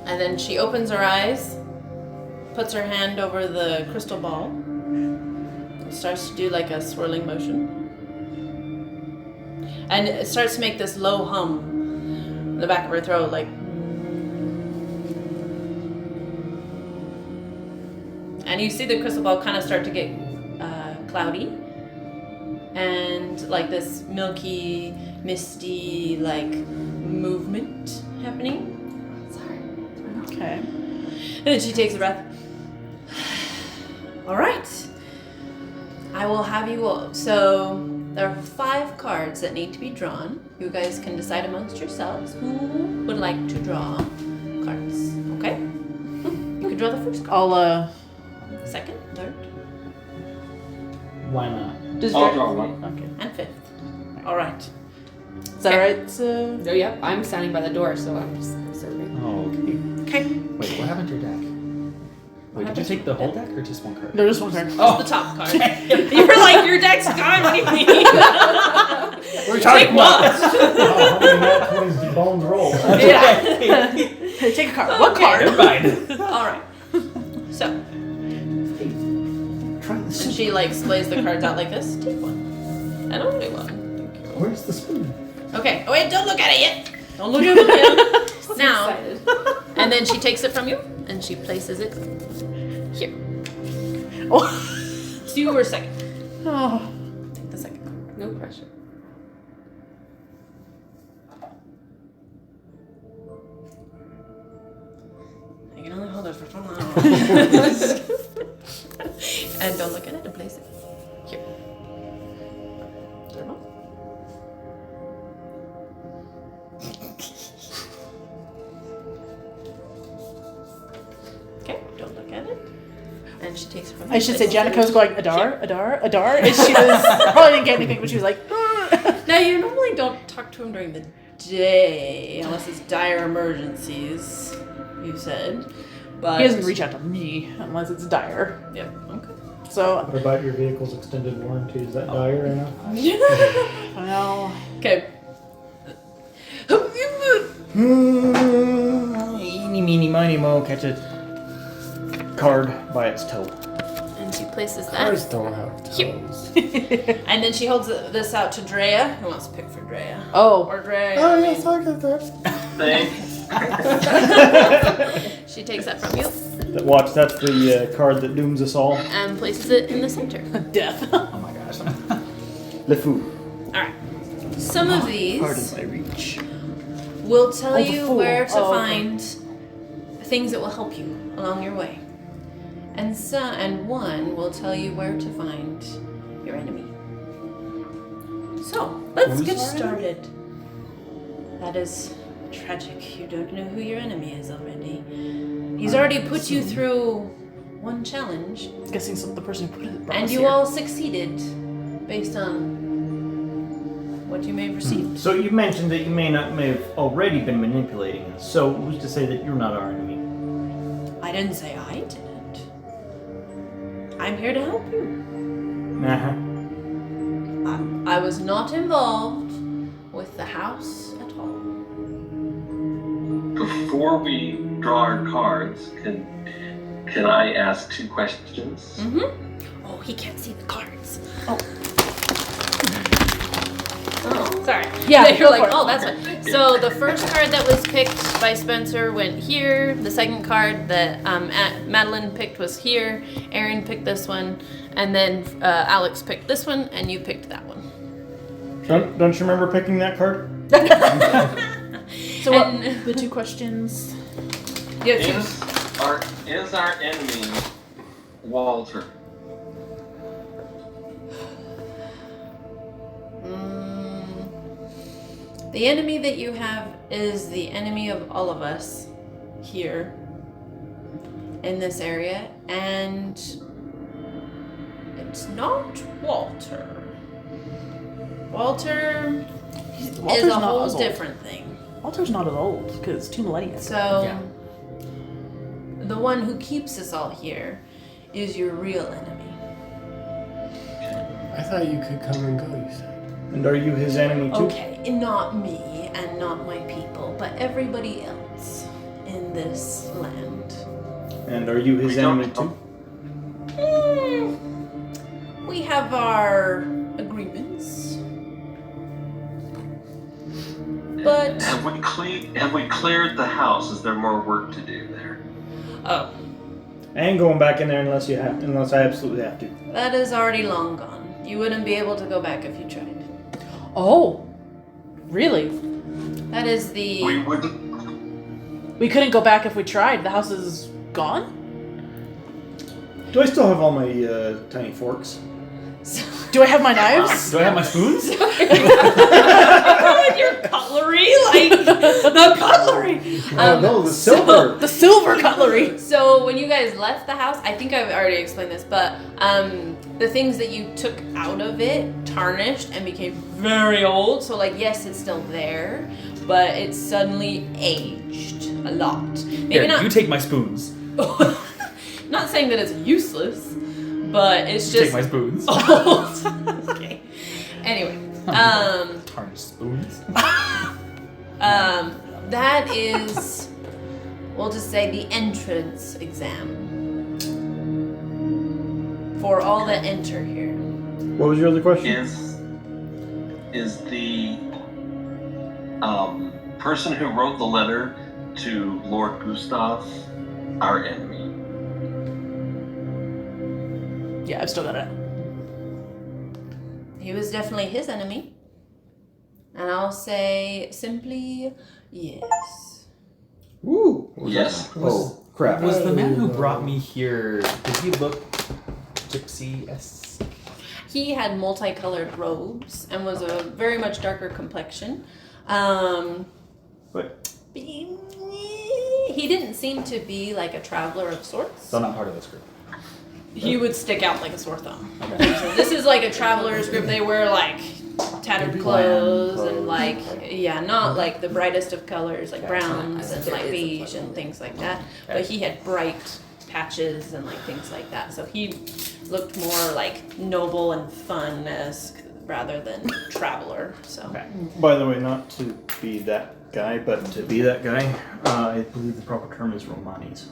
And then she opens her eyes, puts her hand over the crystal ball, and starts to do like a swirling motion. And it starts to make this low hum in the back of her throat, like. And you see the crystal ball kind of start to get cloudy. And like this milky, misty, like movement happening. Okay. And then she takes a breath. All right. I will have you all. So there are 5 cards that need to be drawn. You guys can decide amongst yourselves who would like to draw cards. Okay? You can draw the first card. I'll, Second, third, Why not? does I'll Jar- draw one. Okay. and fifth. All right. Is that alright? So... Oh, yep. I'm standing by the door, so I'm just serving. Oh, okay. Okay. Wait, what happened to your deck? Wait, did you take the whole deck or just one card? No, just one card. Oh, the top card. You were like, your deck's gone. What do you mean? We're Take one. How many nat 20s did Bones roll? Yeah. Take a card. One card. Never mind. All right. So Try the and soup. she like splays the cards out like this. Take one. And only one. Where's the spoon? Okay. Oh wait, don't look at it yet. Don't look at it yet. Now. Excited. And then she takes it from you and she places it here. Oh. So you were second. Oh. Take the second. No pressure. You can only hold it for so long. And don't look at it and place it here. Third one. Okay, don't look at it. And she takes it from I should say Janica was going, Adar, Adar, Adar. And she was probably didn't get anything, but she was like, Now, you normally don't talk to him during the day, unless it's dire emergencies, you said. But he doesn't reach out to me unless it's dire. Yep, okay. So, What about your vehicle's extended warranty? Is that dire enough? well, Okay. Eeny, meeny, miny, mo, catch a card by its toe. And she places that. Cars don't have toes. And then she holds this out to Drea. Who wants to pick for Drea? oh, Or Drea. Oh, yes, I get that. Thanks. She takes that from you Watch, that's the card that dooms us all. and places it in the center. death. Oh my gosh. Le Fou. Alright. Some of these Pardon my reach. will tell the you fool. where to Oh, okay. find things that will help you along your way. And one will tell you where to find your enemy. So, let's get started. That is tragic. You don't know who your enemy is already. He's already put you through one challenge, Guessing the person who put it brought and us you here. all succeeded based on what you may have received. So you mentioned that you may have already been manipulating us. So who's to say that you're not our enemy? I didn't say I didn't. I'm here to help you. Uh-huh. I was not involved with the house at all. Before we draw our cards, can I ask 2 questions? Mm-hmm. Oh, he can't see the cards. Oh, sorry. Yeah, You're go like, for it. oh, that's fine. So the first card that was picked by Spencer went here. The second card that Madeline picked was here. Aaron picked this one, and then Alex picked this one, and you picked that one. Don't you remember picking that card? So what? And- The 2 questions. Yeah, two. Is our enemy Walter? The enemy that you have is the enemy of all of us here in this area, and it's not Walter. Walter is Walter's a not whole as old. different thing. Walter's not as old because 2 millennia. So, Yeah. the one who keeps us all here is your real enemy. I thought you could come and go, you said. And are you his enemy too? Okay, not me and not my people, but everybody else in this land. And are you his We don't enemy too? We have our agreements. But Have we cleared the house? Is there more work to do there? oh, I ain't going back in there unless I absolutely have to. that is already long gone. You wouldn't be able to go back if you tried. Oh, really? That is the We wouldn't. We couldn't go back if we tried. The house is gone? Do I still have all my tiny forks? Do I have my knives? Do I have my spoons? with your cutlery, like the cutlery. No, the silver. The silver cutlery. So when you guys left the house, I think I've already explained this, but the things that you took out of it tarnished and became very old. So like, yes, it's still there, but it's suddenly aged a lot. Maybe Here, not. you take my spoons. Not saying that it's useless, but it's You just take my spoons. old. Okay. Anyway, Tarnished spoons. that is, we'll just say, the entrance exam for all that enter here. What was your other question? Is the person who wrote the letter to Lord Gustav our enemy? Yeah, I've still got it. He was definitely his enemy. And I'll say simply yes. Ooh. Yes. Oh, crap. Was the man who brought me here, did he look gypsy-esque? He had multicolored robes and was a very much darker complexion. Wait. He didn't seem to be like a traveler of sorts. So not part of this group. He would stick out like a sore thumb. Okay. So this is like a traveler's group. They wear like tattered clothes and like, yeah, not like the brightest of colors, like browns and like beige and things like that. But he had bright patches and like things like that. So he looked more like noble and fun-esque rather than traveler. So Okay. By the way, not to be that guy, but to be that guy, I believe the proper term is Romanis.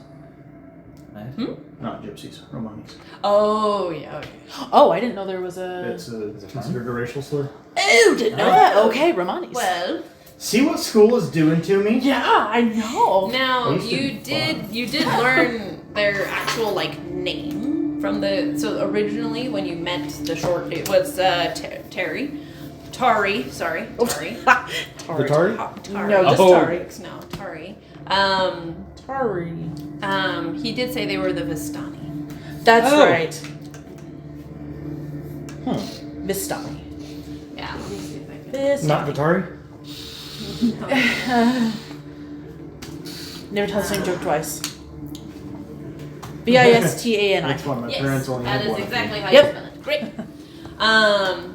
Not gypsies, Romanis. oh yeah, okay. Oh, I didn't know there was a... It's considered a racial slur. Oh, didn't know that. Okay, Romanis. Well, See what school is doing to me? Yeah, I know. now Used to you be did learn their actual like name from the, so originally when you met the short, it was Tari, sorry, Tari. The Tari? Tari. No, just Oh. Tari. No, Tari. Tari. He did say they were the Vistani. That's Oh. right. Vistani. Yeah, let me see if I can. Vistani. Not Vitari? Never tell the same joke twice. Vistani. That's one. My Yes, parents only that had is one. exactly how Yep. you spell it. Great.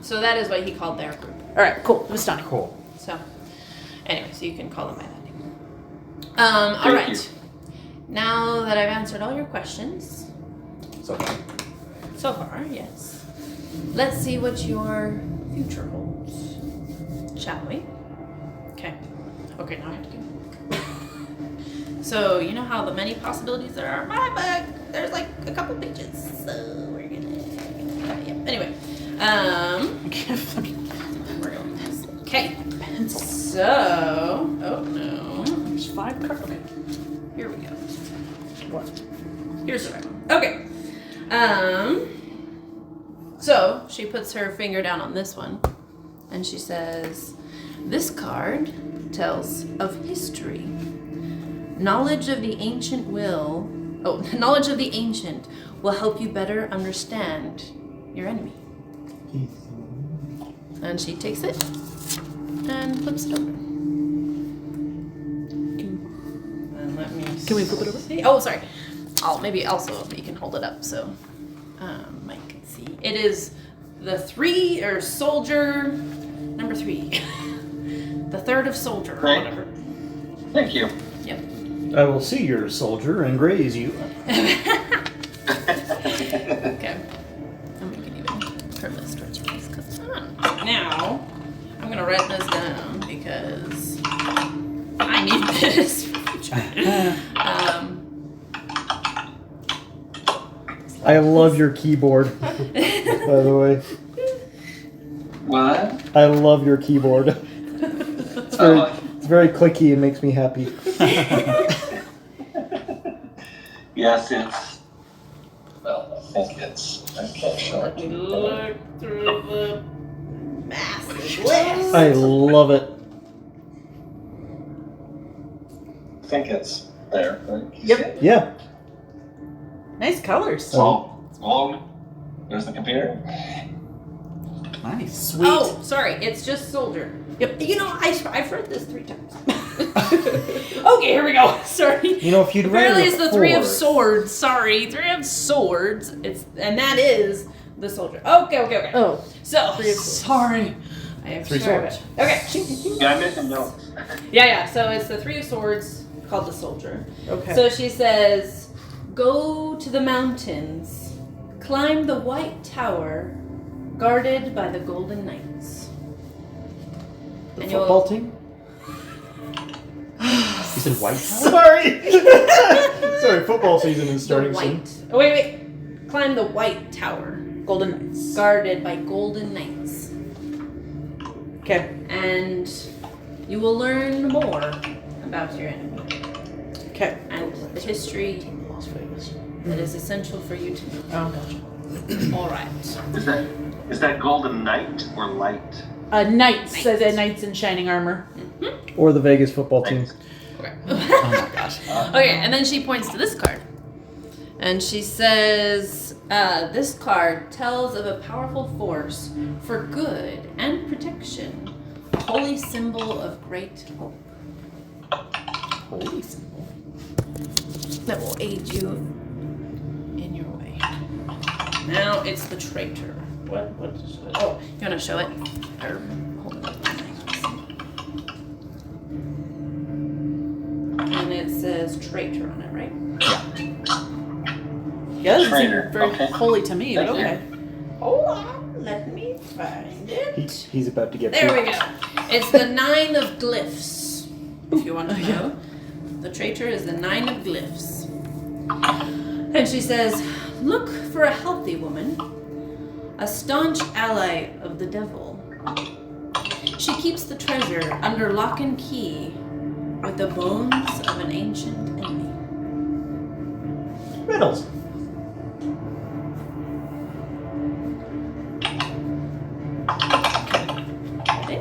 So that is what he called their group. All right, cool. Vistani. Cool. So, anyway, so you can call them by that name. All Thank right. you. Now that I've answered all your questions, So So far, yes. Let's see what your future holds. Shall we? Okay. Okay, now I have to do. So, you know how the many possibilities there are? My book, there's like a couple pages. So, we're gonna. Yeah. Anyway. We're going this. Okay. Pencil. So. Oh, no. There's 5 cards. Okay. Here we go. What? Here's the right one. Okay. So she puts her finger down on this one and she says, this card tells of history. Knowledge of the ancient will help you better understand your enemy. And she takes it and flips it over. And let me Can we flip it over? see. Oh, sorry. Maybe also you can hold it up so Mike can see. It is the soldier number 3. The 3rd of soldier or Right. whatever. Thank you. Yep. I will see your soldier and graze you. Okay. And we can even turn this towards your face because now I'm gonna write this down because I need this for future. I love your keyboard, by the way. What? I love your keyboard. It's very clicky and makes me happy. Yes, it's. Well, I think it's. I can't show it. Look through the massive list. I love it. I think it's there. Right? Yep. Yeah. Nice colors. Oh, there's the computer. Nice. Sweet. Oh, sorry. It's just soldier. Yep. You know, I've read this 3 times. Okay, here we go. Sorry. You know, if you'd read Apparently it it's the 3 of before- swords. Sorry, 3 of swords. And that is the soldier. Okay. Oh. So 3 of swords. sorry. I have 3 sorry. swords. Okay. Yeah, I made some notes. Yeah. So it's the 3 of swords called the soldier. Okay. So she says, go to the mountains, climb the white tower, guarded by the golden knights. The And football team? You said White House? Sorry! Sorry, football season is The starting soon. white. Oh, wait. Climb the white tower, Golden Knights. guarded by golden knights. Okay. And you will learn more about your enemy Okay. and the history Las Vegas. that is essential for you to know. Oh, gotcha. All right. Is that golden night or light? Knights. Says knights in shining armor. Or the Vegas football team. Okay. Oh my gosh. Okay, and then she points to this card. And she says, this card tells of a powerful force for good and protection, a holy symbol of great hope. Holy symbol. That will aid you in your way. Now it's the traitor. What is it? Oh, you want to show it? Or hold it up. And it says traitor on it, right? Yeah, doesn't Traitor, seem very okay. holy to me, but Thank you. okay. Hold on, let me find it. He's about to get There we pooped. go. It's the 9 of Glyphs, if you want to know. The traitor is the 9 of Glyphs. And she says, look for a healthy woman, a staunch ally of the devil. She keeps the treasure under lock and key with the bones of an ancient enemy. Riddles. Okay.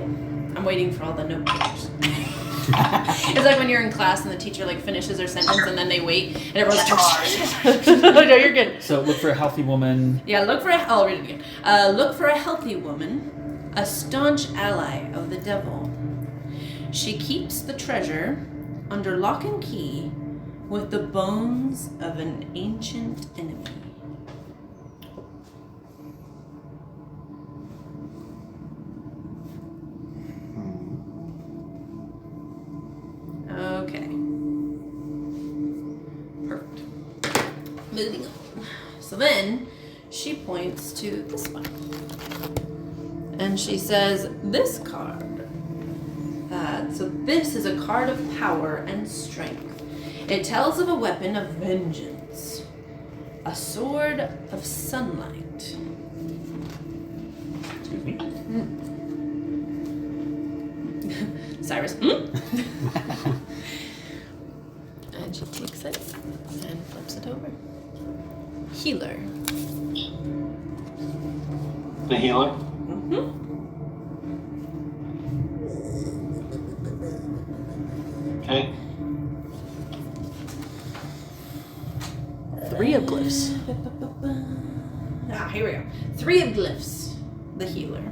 I'm waiting for all the note takers. It's like when you're in class and the teacher like finishes their sentence and then they wait and everyone's No, you're good. So look for a healthy woman. Yeah, I'll read it again. Look for a healthy woman, a staunch ally of the devil. She keeps the treasure under lock and key with the bones of an ancient enemy. Okay. Perfect. Moving on. So then, she points to this one. And she says, this card. So this is a card of power and strength. It tells of a weapon of vengeance. A sword of sunlight. Excuse me. Cyrus. And she takes it and flips it over. Healer. The healer? Mm-hmm. 'Kay. 3 of glyphs. Here we go. 3 of glyphs. The healer.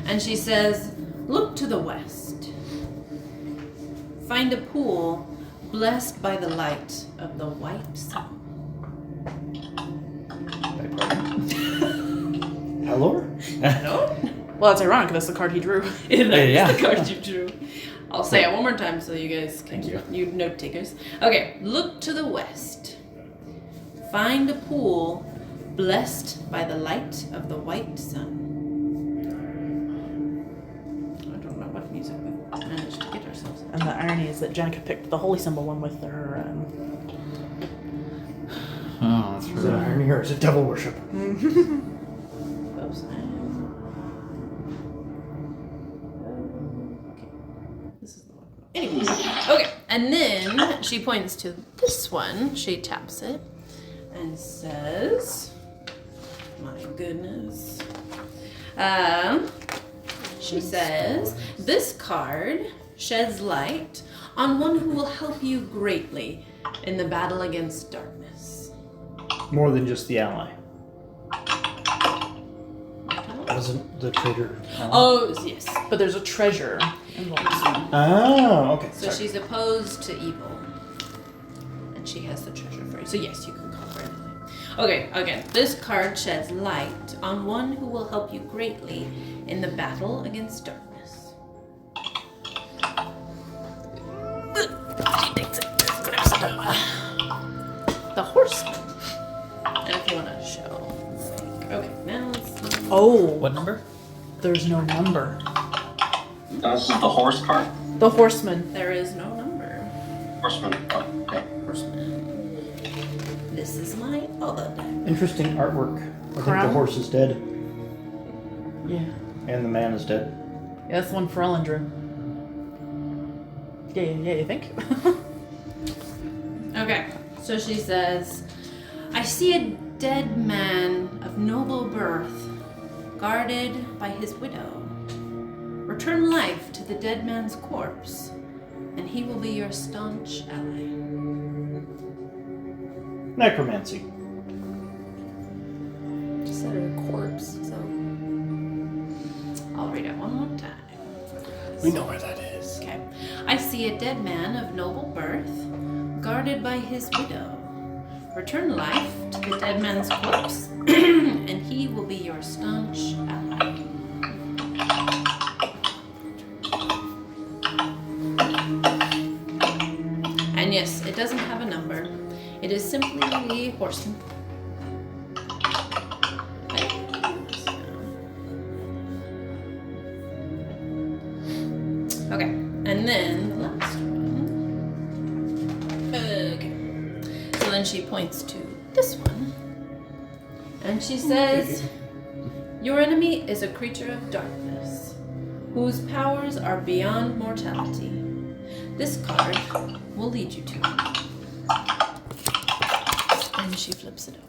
And she says, look to the west. Find a pool blessed by the light of the white sun. Hello? No? Well, that's ironic. That's the card he drew. That's the card you drew. I'll say it one more time so you guys can, Thank you note takers. Okay, look to the west. Find a pool blessed by the light of the white sun. I don't know what music we managed to get ourselves. And the irony is that Jenica picked the holy symbol one with her. Oh, that's Is it irony or is it devil worship? Oops. This is the one. Anyways, okay, and then she points to this one. She taps it and says, "My goodness." She says, "This card sheds light on one who will help you greatly in the battle against darkness." More than just the ally. Oh, Wasn't the traitor? yes. But there's a treasure involved. Oh, okay. So Sorry. she's opposed to evil. And she has the treasure for you. So yes, you can call her anything. Okay, again. This card sheds light on one who will help you greatly in the battle against darkness. She takes it. The Horseman. And if you want to show. Okay, now let's see. Oh, What number? there's no number. This is the horse card? The Horseman. There is no number. Horseman. Oh, okay. Horseman. This is my other deck. Interesting artwork. I think Crown? the horse is dead Yeah. and the man is dead. Yeah, that's the one for Ellen drew. Yeah, you think? Okay, so she says, I see a dead man of noble birth, guarded by his widow. Return life to the dead man's corpse, and he will be your staunch ally. Necromancy. Just said her corpse, so. I'll read it one more time. We know where that is. Okay. I see a dead man of noble birth, guarded by his widow. Return life to the dead man's corpse, and he will be your staunch ally. And yes, it doesn't have a number. It is simply the Horseman. Okay, and then the last one. Okay. So then she points to this one. And she says, your enemy is a creature of darkness, whose powers are beyond mortality. This card will lead you to him. And she flips it over.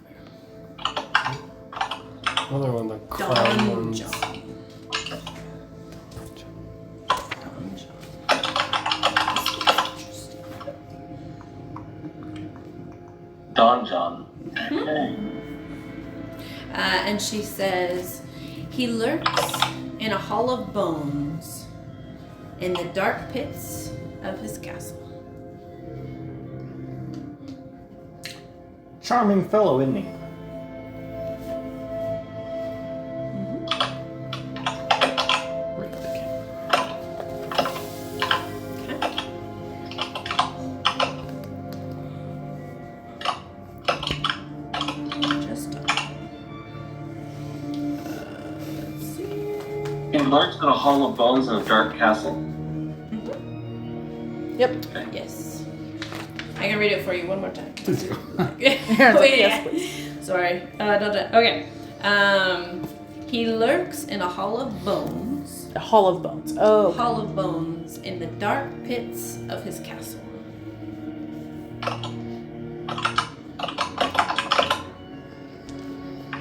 Another one, the crown ones. Donjon. Donjon. Okay. And she says, he lurks in a hall of bones in the dark pits of his castle. Charming fellow, isn't he? Just He lurks in a hall of bones in a dark castle. Yep. Yes. I can read it for you one more time. Wait, Yes, please. Sorry. Okay. He lurks in a hall of bones. A hall of bones. Oh. Okay. Hall of bones in the dark pits of his castle.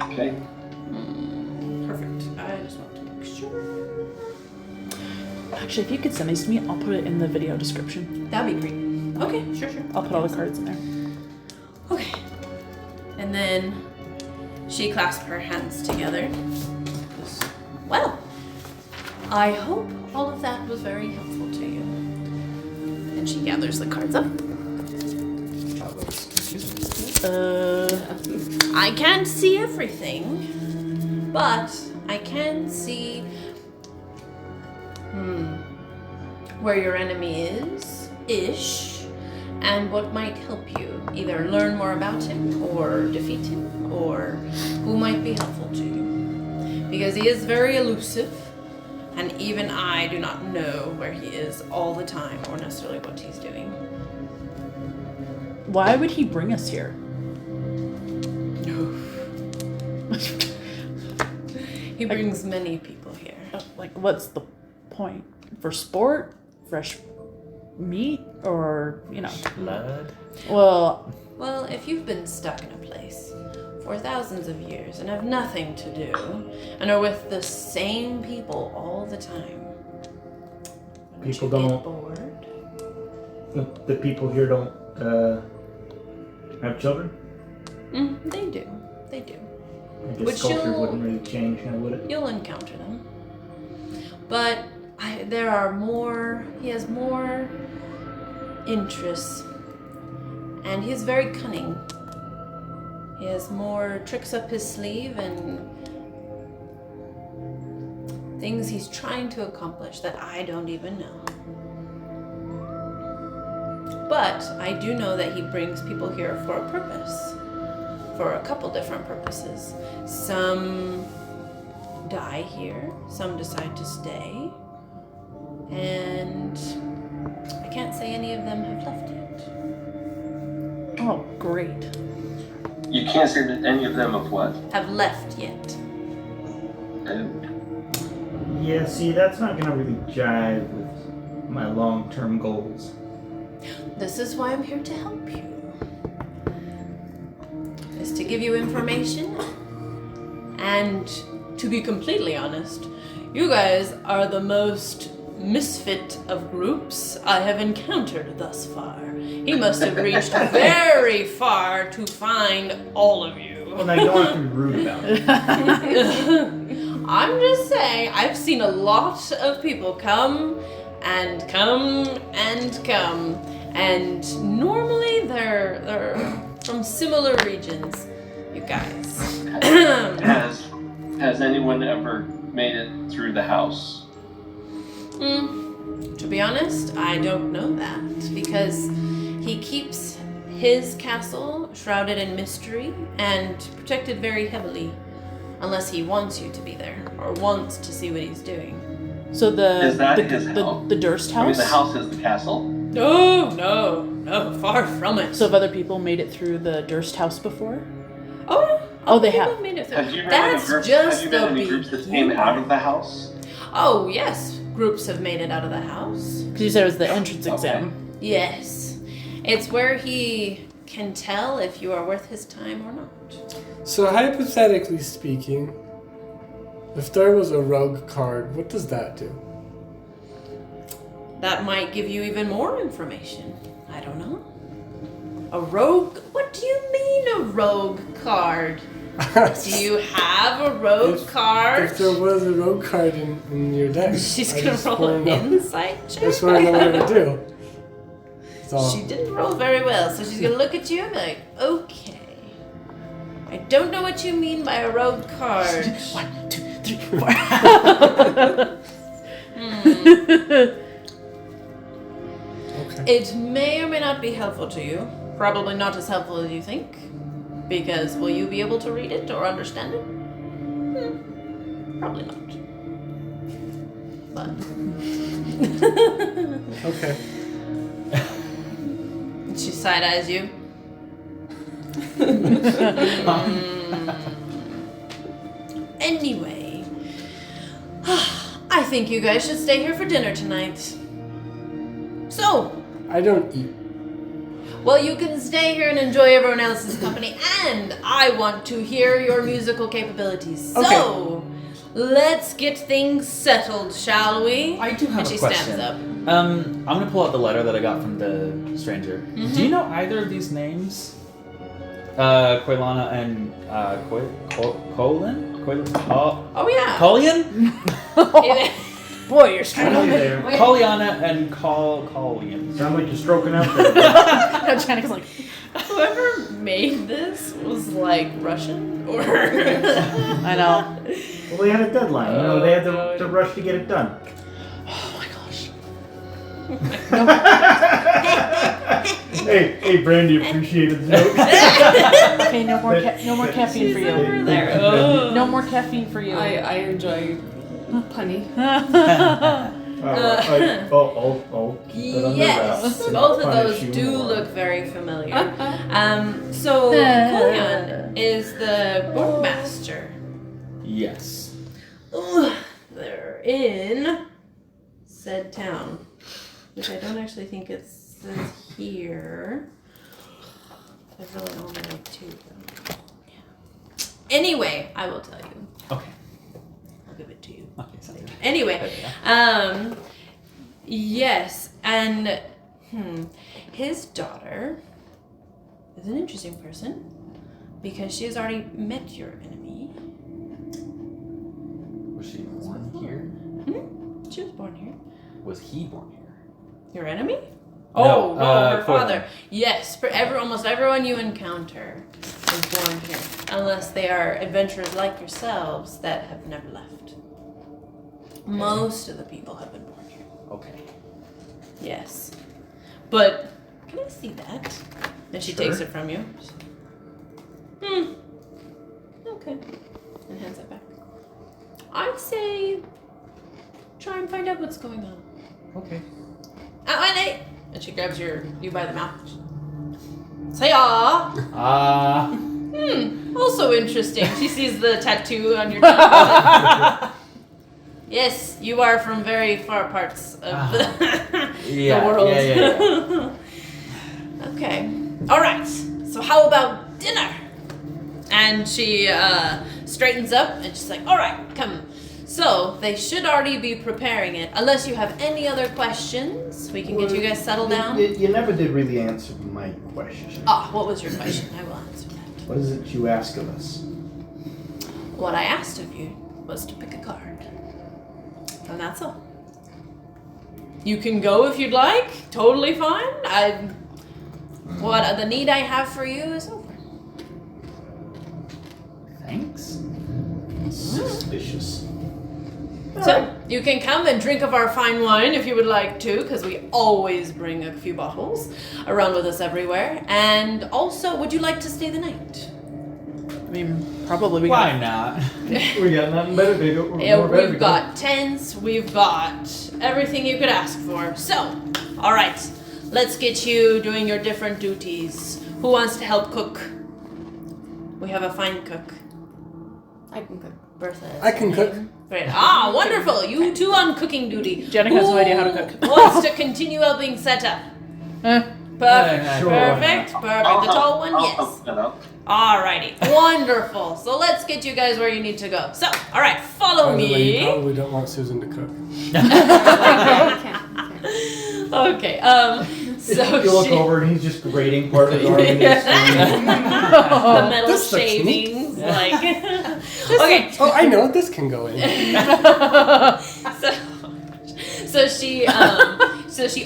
Okay. Perfect. I just want to make sure. Actually, if you could send these to me, I'll put it in the video description. That'd be great. Okay, sure. I'll put all the cards in there. Okay. And then she clasped her hands together. Well, I hope all of that was very helpful to you. And she gathers the cards up. I can't see everything, but I can see where your enemy is-ish, and what might help you either learn more about him or defeat him, or who might be helpful to you. Because he is very elusive, and even I do not know where he is all the time or necessarily what he's doing. Why would he bring us here? He brings many people here. Like, what's the point? For sport? Fresh meat? Or, Blood? Well, Well, if you've been stuck in a place for thousands of years and have nothing to do, and are with the same people all the time, wouldn't People you get don't- bored? The people here don't have children. They do. They do. I guess Which culture you'll- wouldn't really change now, would it? You'll encounter them. But there are more, he has more interests. And he is very cunning. He has more tricks up his sleeve and things he's trying to accomplish that I don't even know. But I do know that he brings people here for a purpose. For a couple different purposes. Some die here, some decide to stay, and I can't say any of them have left yet. oh, great. You can't say that any of them of what? Have left yet. Yeah, see, that's not gonna really jive with my long-term goals. This is why I'm here to help you. Is to give you information, and to be completely honest, you guys are the most misfit of groups I have encountered thus far. He must have reached very far to find all of you. Well, now you don't have to be rude about it. I'm just saying, I've seen a lot of people come and come and come, and normally they're from similar regions, you guys. Has anyone ever made it through the house? To be honest, I don't know that, because he keeps his castle shrouded in mystery and protected very heavily, unless he wants you to be there or wants to see what he's doing. So Is that his house? the Durst I mean, house? the house is the castle. No, far from it. So have other people made it through the Durst house before? Oh, they people have. made it through. Have you been That's in groups? just Have you been the in any groups that beginning. came out of the house? Oh yes, groups have made it out of the house. Because you said it was the entrance Okay. exam. Yes, it's where he can tell if you are worth his time or not. So hypothetically speaking, if there was a rogue card, what does that do? That might give you even more information. I don't know. A rogue? What do you mean a rogue card? Do you have a rogue card? If there was a rogue card in your deck, She's I gonna just roll wanna an know- insight I check. just want to know what it would do. So, She didn't roll very well, so she's gonna look at you and be like, okay. I don't know what you mean by a rogue card. 1, 2, 3, 4. okay. It may or may not be helpful to you. Probably not as helpful as you think. Because will you be able to read it or understand it? Probably not. But Okay. she side eyes you. Anyway, I think you guys should stay here for dinner tonight. So, I don't eat. well, you can stay here and enjoy everyone else's company, and I want to hear your musical capabilities. So, let's get things settled, shall we? I do have and a she question. stands up. I'm gonna pull out the letter that I got from the stranger. Mm-hmm. Do you know either of these names? Quailana and Colin? Oh, yeah. Collian? Boy, you're struggling. there. Colliana and Collian. Sound like you're stroking out there. No, Janica's like, Whoever made this was like Russian or. I know. Well, they had a deadline. You know, they had to rush to get it done. Oh my gosh. Hey, Brandy appreciated the joke. Okay, no more caffeine for you. No more caffeine for you. I enjoy punny. I'll keep it under Yes, wraps and both of punish those you do more. look very familiar. So Kolyan is the bookmaster. Yes. They're in said town, which I don't actually think it says here. There's really only like 2 of them. Anyway, I will tell you. Okay. I'll give it to you. Okay, sounds good. Anyway, yes, and his daughter is an interesting person because she has already met your enemy. Was she born here? She was born here. Was he born here? Your enemy? No, her Quailin. father. Yes, for almost everyone you encounter is born here, unless they are adventurers like yourselves that have never left. Most of the people have been born here. Okay. Yes. But can I see that? And she takes Sure. it from you. Okay. And hands it back. I'd say try and find out what's going on. Okay. And she grabs you by the mouth. Say ah. Also interesting. She sees the tattoo on your tongue. Yes, you are from very far parts of the world. Yeah. Okay. All right. So how about dinner? And she straightens up and she's like, all right, come. So they should already be preparing it. Unless you have any other questions, we can get you guys settled down. You never did really answer my question. What was your question? I will answer that. What is it you ask of us? What I asked of you was to pick a card. And that's all. You can go if you'd like. Totally fine. The need I have for you is over. Thanks. Suspicious. So, you can come and drink of our fine wine if you would like to, because we always bring a few bottles around with us everywhere. And also, would you like to stay the night? I mean, probably we Why not? We got nothing better to do. We've got tents, we've got everything you could ask for. So, all right, let's get you doing your different duties. Who wants to help cook? We have a fine cook. I can cook. Bertha. I can cook. Great. Wonderful. You two on cooking duty. Janica has no idea how to cook. Who wants to continue helping set up? Perfect. Sure. Perfect. The tall one, I'll yes. help that out. Alrighty. Wonderful. So let's get you guys where you need to go. So, alright, follow By the way, you me. probably don't want Susan to cook. Okay, so You look she, over and he's just grating part of the garment. the metal This looks neat. shavings, like. Okay, Oh, I know this can go in. so she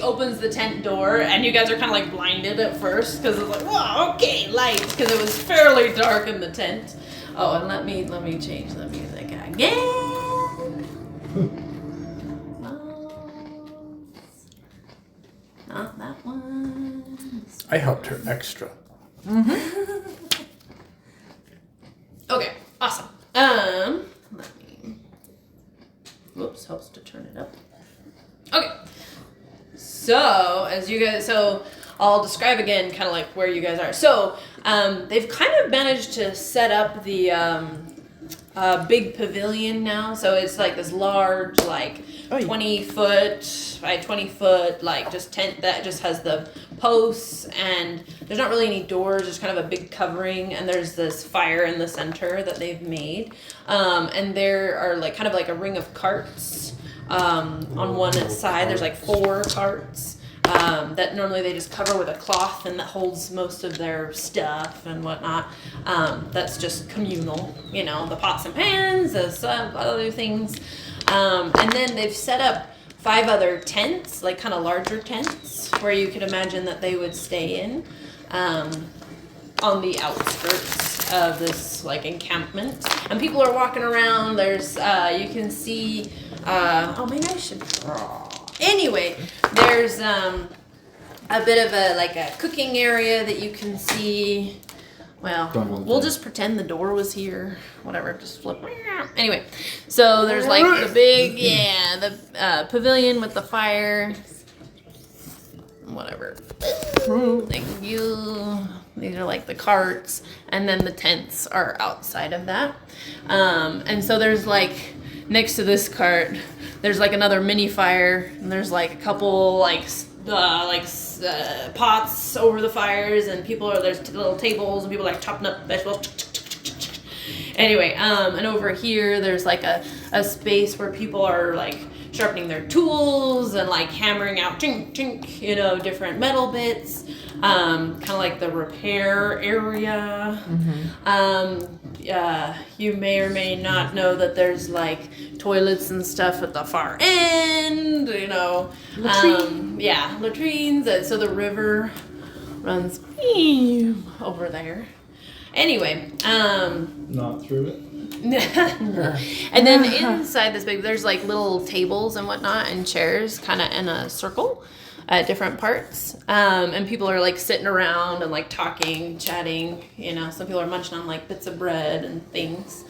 opens the tent door, and you guys are kind of like blinded at first because it's like, whoa, okay, light, because it was fairly dark in the tent. Oh, and let me change the music again. Not that one. I helped her extra. Okay, awesome. Let me. Whoops, helps to turn it up. So, as you guys, I'll describe again kind of like where you guys are. So, they've kind of managed to set up the big pavilion now. So it's like this large, like 20 foot by 20 foot, like just tent that just has the posts, and there's not really any doors, just kind of a big covering, and there's this fire in the center that they've made. And there are like kind of like a ring of carts. On one side, there's like 4 carts. That normally they just cover with a cloth, and that holds most of their stuff and whatnot. That's just communal, you know, the pots and pans, some other things. And then they've set up 5 other tents, like kind of larger tents, where you could imagine that they would stay in on the outskirts of this like encampment. And people are walking around. There's, you can see, maybe I should draw. Anyway, there's a bit of a cooking area that you can see. Well, we'll just pretend the door was here. Whatever, just flip. Anyway, so there's like the big, the pavilion with the fire. Whatever. Thank you. These are like the carts, and then the tents are outside of that. And so there's like next to this cart, there's like another mini fire, and there's like a couple pots over the fires, and there's little tables, and people like chopping up vegetables. Anyway, and over here there's like a space where people are like sharpening their tools and like hammering out tink tink, you know, different metal bits. Kind of like the repair area. You may or may not know that there's like toilets and stuff at the far end, you know. Latrines. And so the river runs over there. Anyway, not through it. And then inside this big, there's like little tables and whatnot and chairs kind of in a circle at different parts. And people are like sitting around and like talking, chatting, you know, some people are munching on like bits of bread and things.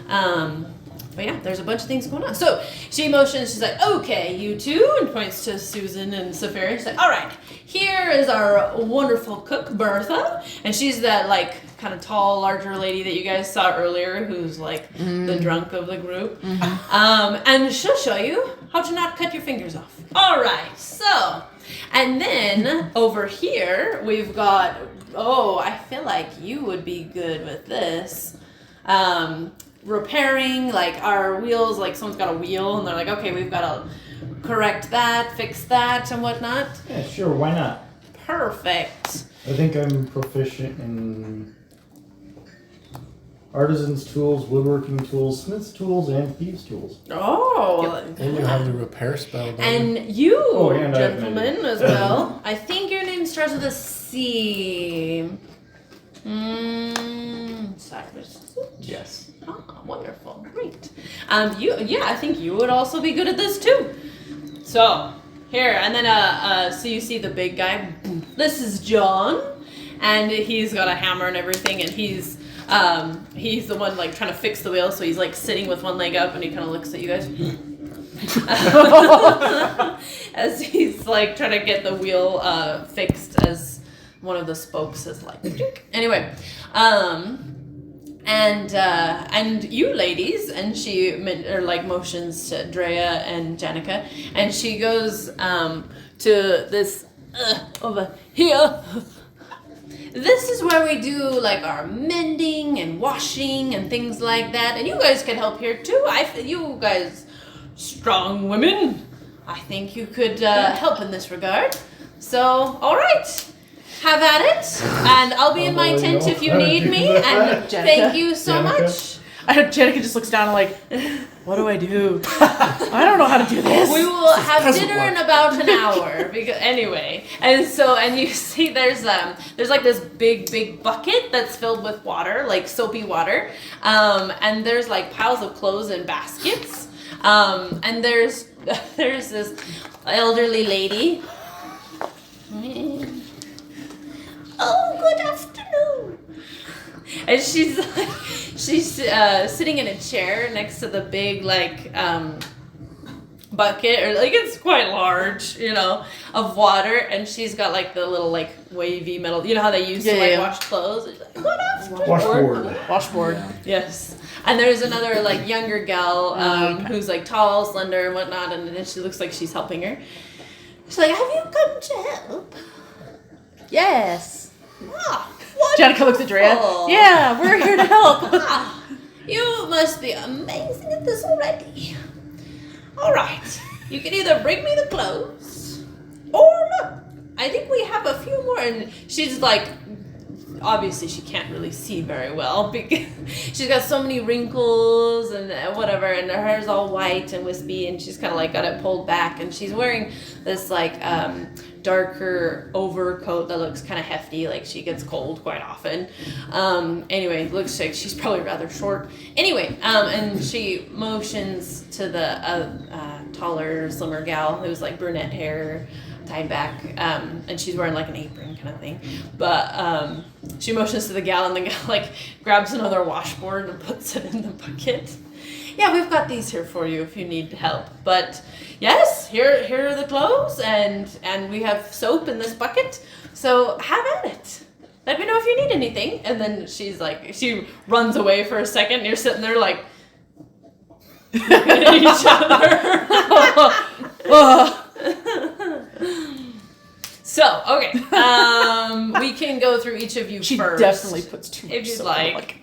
But yeah, there's a bunch of things going on. So she motions, she's like, okay, you two, and points to Susan and Safaria. She's like, all right, here is our wonderful cook, Bertha. And she's that like kind of tall, larger lady that you guys saw earlier, who's like the drunk of the group. And she'll show you how to not cut your fingers off. All right, so, and then over here, we've got, I feel like you would be good with this. Repairing like our wheels, like someone's got a wheel and they're like, okay, we've got to correct that, fix that and whatnot. Yeah, sure, why not? Perfect. I think I'm proficient in artisan's tools, woodworking tools, smith's tools, and thieves' tools. And you have the repair spell. And you, and gentlemen, as well. I think your name starts with a C. Cyrus. Yes. Oh, wonderful. Great. I think you would also be good at this too. So, here, and then, so you see the big guy. This is John, and he's got a hammer and everything, and he's the one, like, trying to fix the wheel, so he's, like, sitting with one leg up, and he kind of looks at you guys. As he's, like, trying to get the wheel, fixed, as one of the spokes is, like, anyway, and you ladies, and she motions to Drea and Jenica, and she goes to this over here. This is where we do like our mending and washing and things like that, and you guys can help here too. You guys, strong women, I think you could help in this regard. So, all right. Have at it, and I'll be in my tent if you need me, and thank you so much. Jenica just looks down and like, what do I do? I don't know how to do this. We will have dinner in about an hour, because anyway, and you see there's like this big bucket that's filled with water, like soapy water, and there's like piles of clothes in baskets, and there's this elderly lady. Oh, good afternoon. And she's sitting in a chair next to the big bucket, or like it's quite large, of water, and she's got like the little like wavy metal. You know how they used to wash clothes? It's like, what else? Washboard. Yes. And there's another like younger gal who's like tall, slender, and whatnot, and then she looks like she's helping her. She's like, "Have you come to help?" Yes. Ah, Janica looks at Drea. Yeah, we're here to help. You must be amazing at this already. All right, you can either bring me the clothes, or look, I think we have a few more. And she's like, obviously she can't really see very well because she's got so many wrinkles and whatever, and her hair's all white and wispy, and she's kind of like got it pulled back, and she's wearing this like darker overcoat that looks kind of hefty, like she gets cold quite often. Anyway, it looks like she's probably rather short. Anyway, and she motions to the taller, slimmer gal who's like brunette hair, tied back, and she's wearing like an apron kind of thing. But she motions to the gal, and the gal like grabs another washboard and puts it in the bucket. Yeah, we've got these here for you if you need help. But yes, here are the clothes, and we have soap in this bucket. So have at it. Let me know if you need anything. And then she's like, she runs away for a second, and you're sitting there like looking at each other. So, okay, we can go through each of you She first. definitely puts too much if you'd soap like.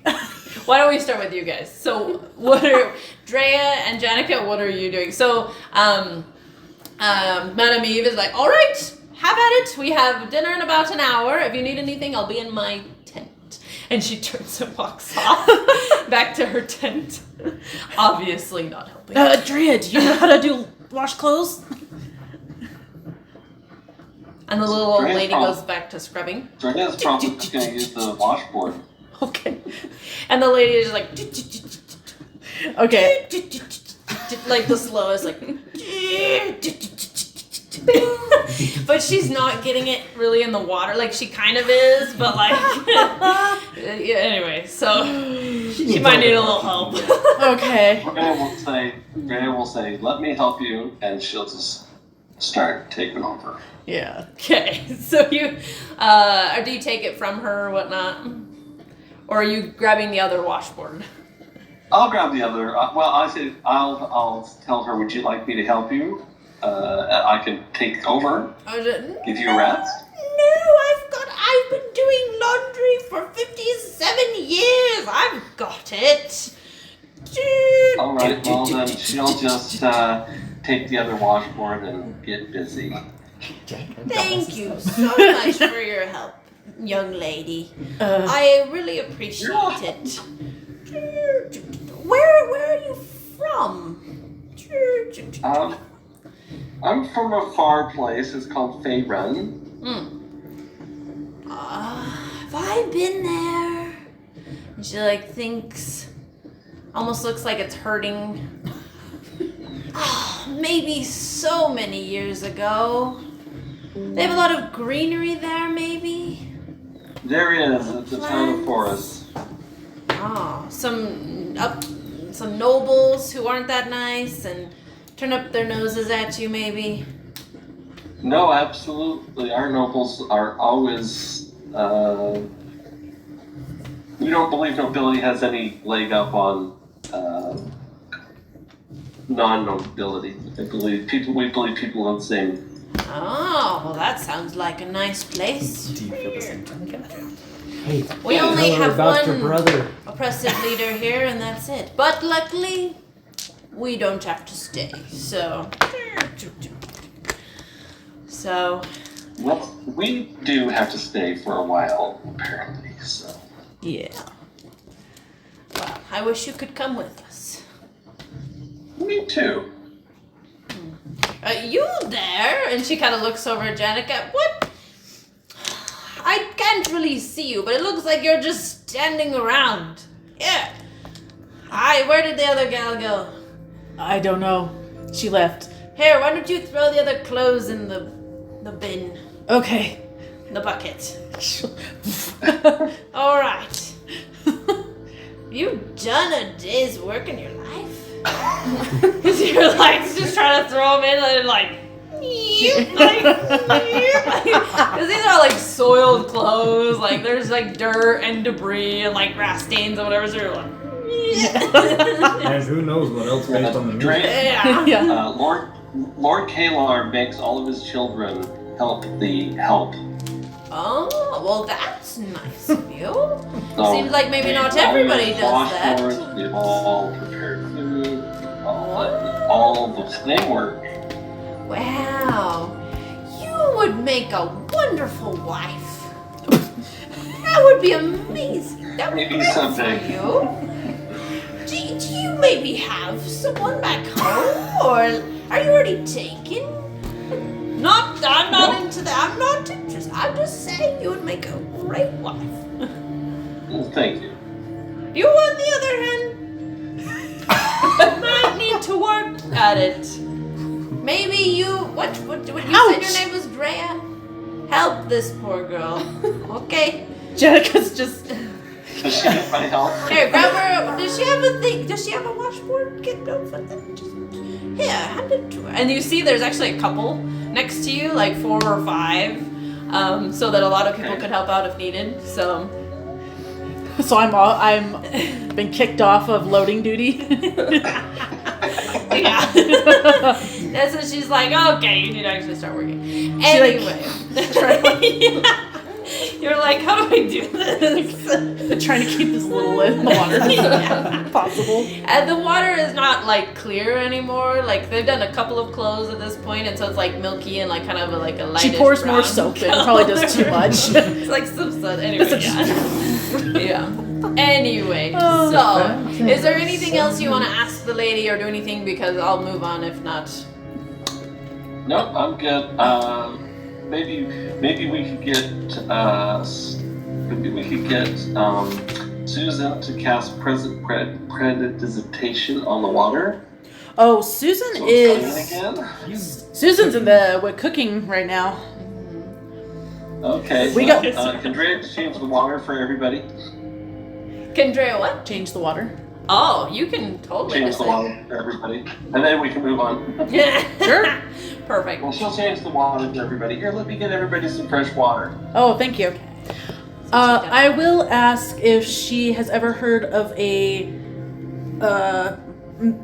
Why don't we start with you guys? So, what are Drea and Janica? What are you doing? So, Madame Eve is like, all right, have at it. We have dinner in about an hour. If you need anything, I'll be in my tent. And she turns and walks off back to her tent. Obviously not helping. Drea, do you know how to wash clothes? And the little old lady goes back to scrubbing. Drea's probably just going to use the washboard. Okay. And the lady is like, Okay. like the slowest, like. But she's not getting it really in the water. Like she kind of is, but like. Yeah, anyway, so she might need a little help. Okay. Drea will say, "Let me help you," and she'll just start taking over. Yeah. Okay, so you, or do you take it from her or whatnot? Or are you grabbing the other washboard? I'll grab the other. Well, I say I'll tell her. Would you like me to help you? I can take over. Give you a rest. No, I've been doing laundry for 57 years. I've got it. All right. Well, then she'll just take the other washboard and get busy. Thank you so much for your help, young lady. I really appreciate it. Where are you from? I'm from a far place. It's called Faerun. Have I been there? And she like thinks, almost looks like it's hurting. Maybe so many years ago. They have a lot of greenery there, maybe? There is. It's a town of forests. Oh, some nobles who aren't that nice and turn up their noses at you, maybe? No, absolutely. Our nobles are always. We don't believe nobility has any leg up on non-nobility. We believe people have the same. Oh, well, that sounds like a nice place. Do you feel the same thing? Hey, We only tell her have about your one brother. oppressive leader here, and that's it. But luckily, we don't have to stay. So. Well, we do have to stay for a while, apparently. So. Yeah. Well, I wish you could come with us. Me too. You there? And she kind of looks over at Janica. What? I can't really see you, but it looks like you're just standing around. Yeah. Hi, where did the other gal go? I don't know. She left. Here, why don't you throw the other clothes in the bin, Okay. the bucket. All right. You've done a day's work in your life. Because you're like just trying to throw them in and like, because these are like soiled clothes, like there's like dirt and debris and like grass stains or whatever. So you're like, And who knows what else based on the music. yeah. Lord Kalar makes all of his children help the help. Oh, well, that's nice of you. So Seems like maybe we not everybody always does wash that. floors, we all prepare food, all the same work. Wow, you would make a wonderful wife. That would be amazing. That would be Maybe great someday. for you. Do you maybe have someone back home, or are you already taken? I'm not into that. I'm not interested. I'm just saying you would make a great wife. Well, thank you. You, on the other hand, might need to work at it. Maybe you. What you said your name was Drea? Help this poor girl. Okay. Jenica's just. Does she need my help? Here, grab her. Does she have a thing? Does she have a washboard? Get no for them. Here, hand it to her. And you see, there's actually a couple next to you, like 4 or 5, so that a lot of people could help out if needed. So I'm been kicked off of loading duty. yeah. That's what she's like. Okay, you need to actually start working. Anyway, yeah. You're like, how do I do this? Trying to keep as little in the water as Yeah. possible. And the water is not like clear anymore. Like they've done a couple of clothes at this point, and so it's like milky and like kind of like a lightish She pours brown more soap in, probably does too much. It's like some sun. Anyway, yeah. Anyway, so is there anything else you want to ask the lady or do anything? Because I'll move on if not. Nope, I'm good. Maybe we could get Susan to cast prestidigitation on the water. Oh, Susan So it's is. coming again? Susan's we're cooking right now. Okay. We got- Can Drea change the water for everybody? Can Drea what? Change the water. Oh, you can totally Change miss the it. water for everybody, and then we can move on. Sure. Perfect. Well, she'll change the water for everybody. Here, let me get everybody some fresh water. Oh, thank you. I will ask if she has ever heard of a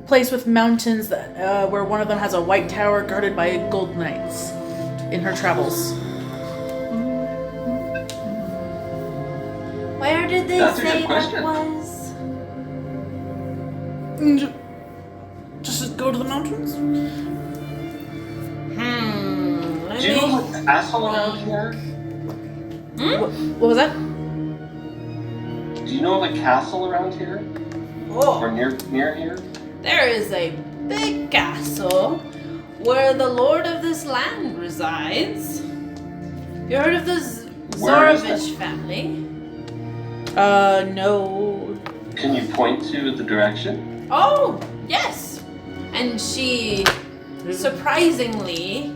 place with mountains that where one of them has a white tower guarded by gold knights in her travels. Where did they That's a say good question. that was? Just go to the mountains? Do you know a castle around here? What was that? Do you know of a castle around here? Oh, Or near here? there is a big castle where the lord of this land resides. You heard of the Where is Zorovich family? No. Can you point to the direction? Oh, yes. And she surprisingly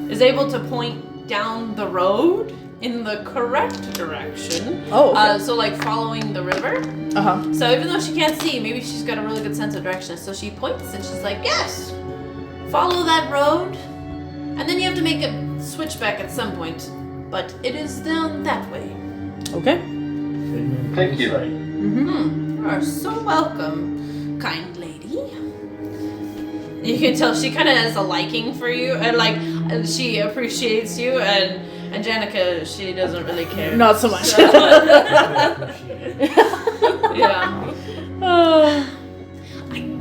is able to point down the road in the correct direction. Oh, okay. So like following the river. Uh-huh. So even though she can't see, maybe she's got a really good sense of direction. So she points and she's like, yes, follow that road. And then you have to make a switchback at some point. But it is down that way. Okay. Thank you. You are so welcome, kind lady. You can tell she kind of has a liking for you, and like she appreciates you, and Janica, she doesn't really care. Not so much. Yeah. I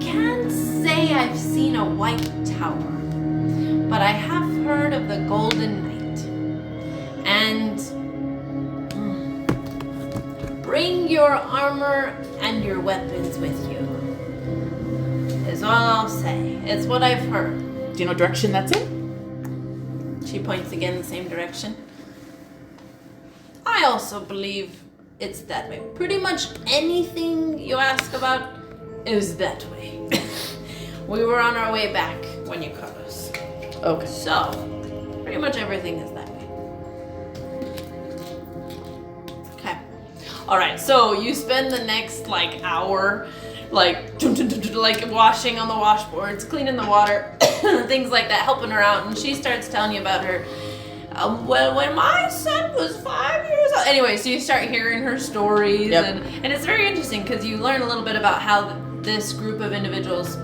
can't say I've seen a white tower, but I have heard of the Golden Knight. And bring your armor and your weapons with you. Is all I'll say. It's what I've heard. Do you know what direction that's in? She points again the same direction. I also believe it's that way. Pretty much anything you ask about is that way. We were on our way back when you caught us. Okay. So, pretty much everything is that way. Okay. Alright, so you spend the next like hour like washing on the washboards, cleaning the water, things like that, helping her out. And she starts telling you about her. Well, when my son was 5 years old. Anyway, so you start hearing her stories, and it's very interesting because you learn a little bit about how this group of individuals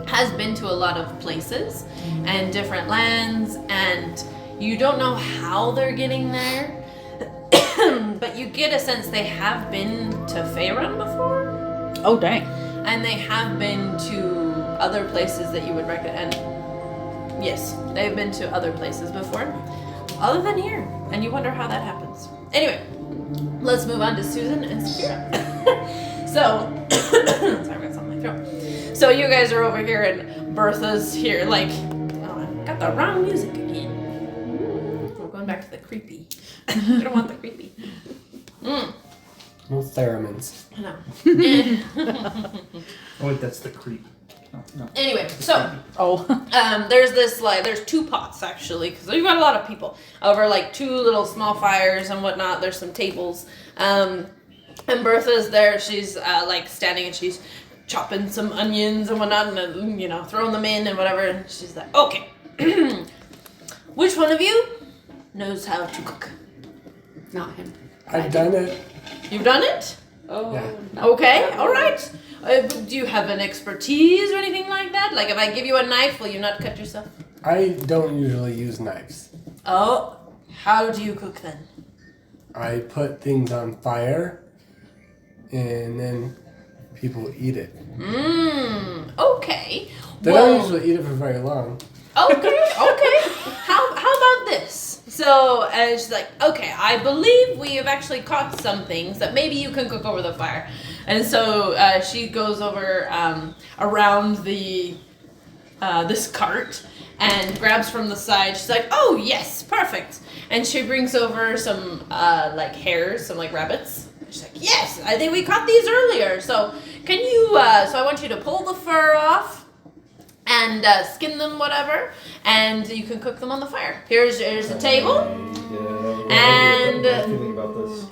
has been to a lot of places and different lands, and you don't know how they're getting there, but you get a sense they have been to Faerun before. Oh, dang. And they have been to other places that you would recommend. Yes, they've been to other places before, other than here, and you wonder how that happens. Anyway, let's move on to Susan and Spira. So, sorry, I got something in my throat. So you guys are over here, and Bertha's here, like, oh, I got the wrong music again. We're going back to the creepy. I don't want the creepy. No theremins. I know. Oh wait, that's the creep. No. Anyway, so Oh. there's this there's 2 pots actually, because you've got a lot of people over, like 2 little small fires and whatnot. There's some tables, and Bertha's there. She's like standing and she's chopping some onions and whatnot, and throwing them in and whatever. And she's like, okay, which one of you knows how to cook? Not him. I've done it. You've done it? Oh. Yeah. no. Okay, all right. Do you have an expertise or anything like that? Like, if I give you a knife, will you not cut yourself? I don't usually use knives. Oh, how do you cook then? I put things on fire, and then people eat it. Okay. They don't usually eat it for very long. Okay. How about this? So, she's like, okay, I believe we have actually caught some things that maybe you can cook over the fire. And so she goes over around the this cart and grabs from the side. She's like, oh yes, perfect. And she brings over some like hares, some like rabbits. She's like, yes, I think we caught these earlier. So can you? So I want you to pull the fur off and skin them, whatever, and you can cook them on the fire. Here's a table. And Feeling about this.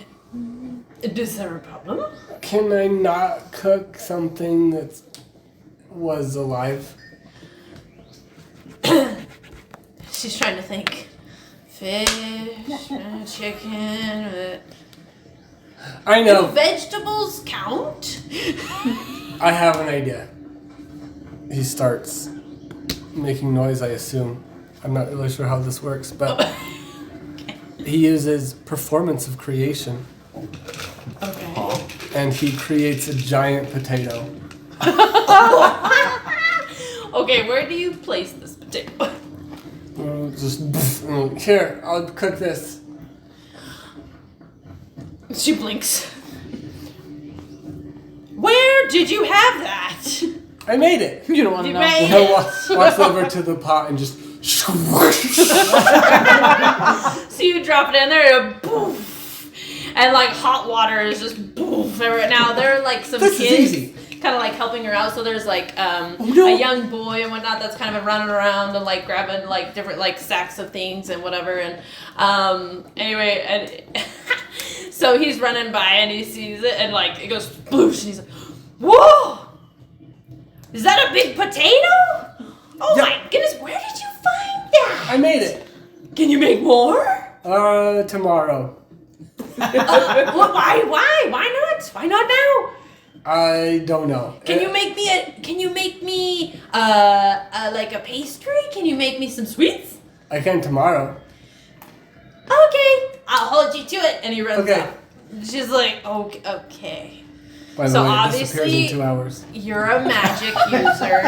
is there a problem? Can I not cook something that was alive? She's trying to think. Fish, chicken. I Do know. vegetables count? I have an idea. He starts making noise, I assume. I'm not really sure how this works, but he uses performance of creation. Okay. And he creates a giant potato. Okay, where do you place this potato? Just here, I'll cook this. She blinks. Where did you have that? I made it. You don't want to You know. made I it. walk over to the pot and just. So you drop it in there and poof, and like hot water is just poof. Now there are like some This is kids easy. kind of like helping her out. So there's like no. a young boy and whatnot that's kind of been running around and like grabbing like different like sacks of things and whatever. And anyway, and so he's running by and he sees it and like it goes sploosh and he's like, whoa! Is that a big potato? Oh Yeah. my goodness, where did you find that? I made it. Can you make more? Tomorrow. Well, why? Why not? Why not now? I don't know. Can you make me like a pastry? Can you make me some sweets? I can tomorrow. Okay, I'll hold you to it. And he runs Okay. off. She's like, okay. By the So way, it disappears obviously- in 2 hours. You're a magic user.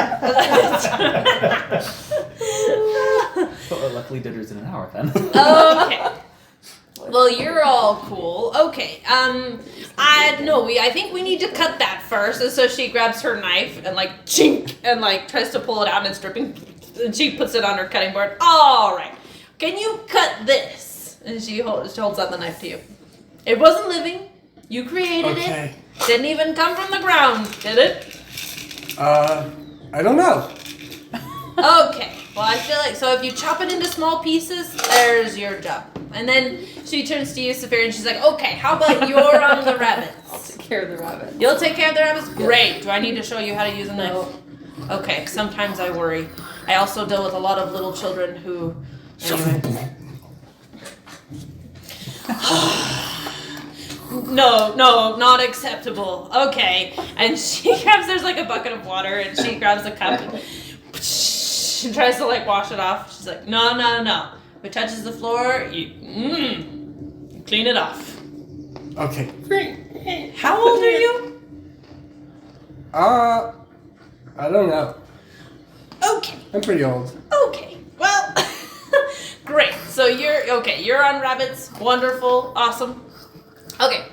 Well, luckily dinner's in an hour then. Okay. Well, you're all cool. Okay. I think we need to cut that first. And so she grabs her knife and like chink and like tries to pull it out and it's dripping. And she puts it on her cutting board. All right. Can you cut this? And she holds out the knife to you. It wasn't living. You created Okay. it. Didn't even come from the ground, did it? I don't know. Okay. Well, I feel like, so if you chop it into small pieces, there's your job. And then she turns to you, Saphira, and she's like, okay, how about you're on the rabbits? I'll take care of the rabbit. You'll take care of the rabbits? Great. Do I need to show you how to use a knife? Okay, sometimes I worry. I also deal with a lot of little children who... Anyway. No, not acceptable. Okay. And she grabs, there's like a bucket of water, and she grabs a cup and she tries to like wash it off. She's like, no. If it touches the floor, you clean it off. Okay. How old are you? I don't know. Okay. I'm pretty old. Okay. Well, great. So you're on rabbits. Wonderful. Awesome. Okay.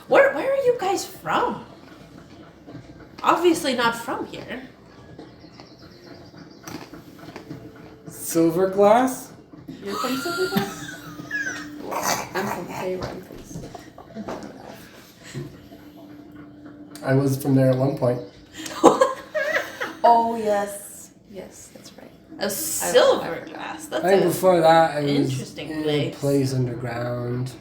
Where are you guys from? Obviously not from here. Silverglass? You're from Silverglass? I'm from Feyre. I'm from I was from there at one point. Oh, yes. Yes, that's right. A silver glass. That's I think a before that, I was interesting in place. a place underground.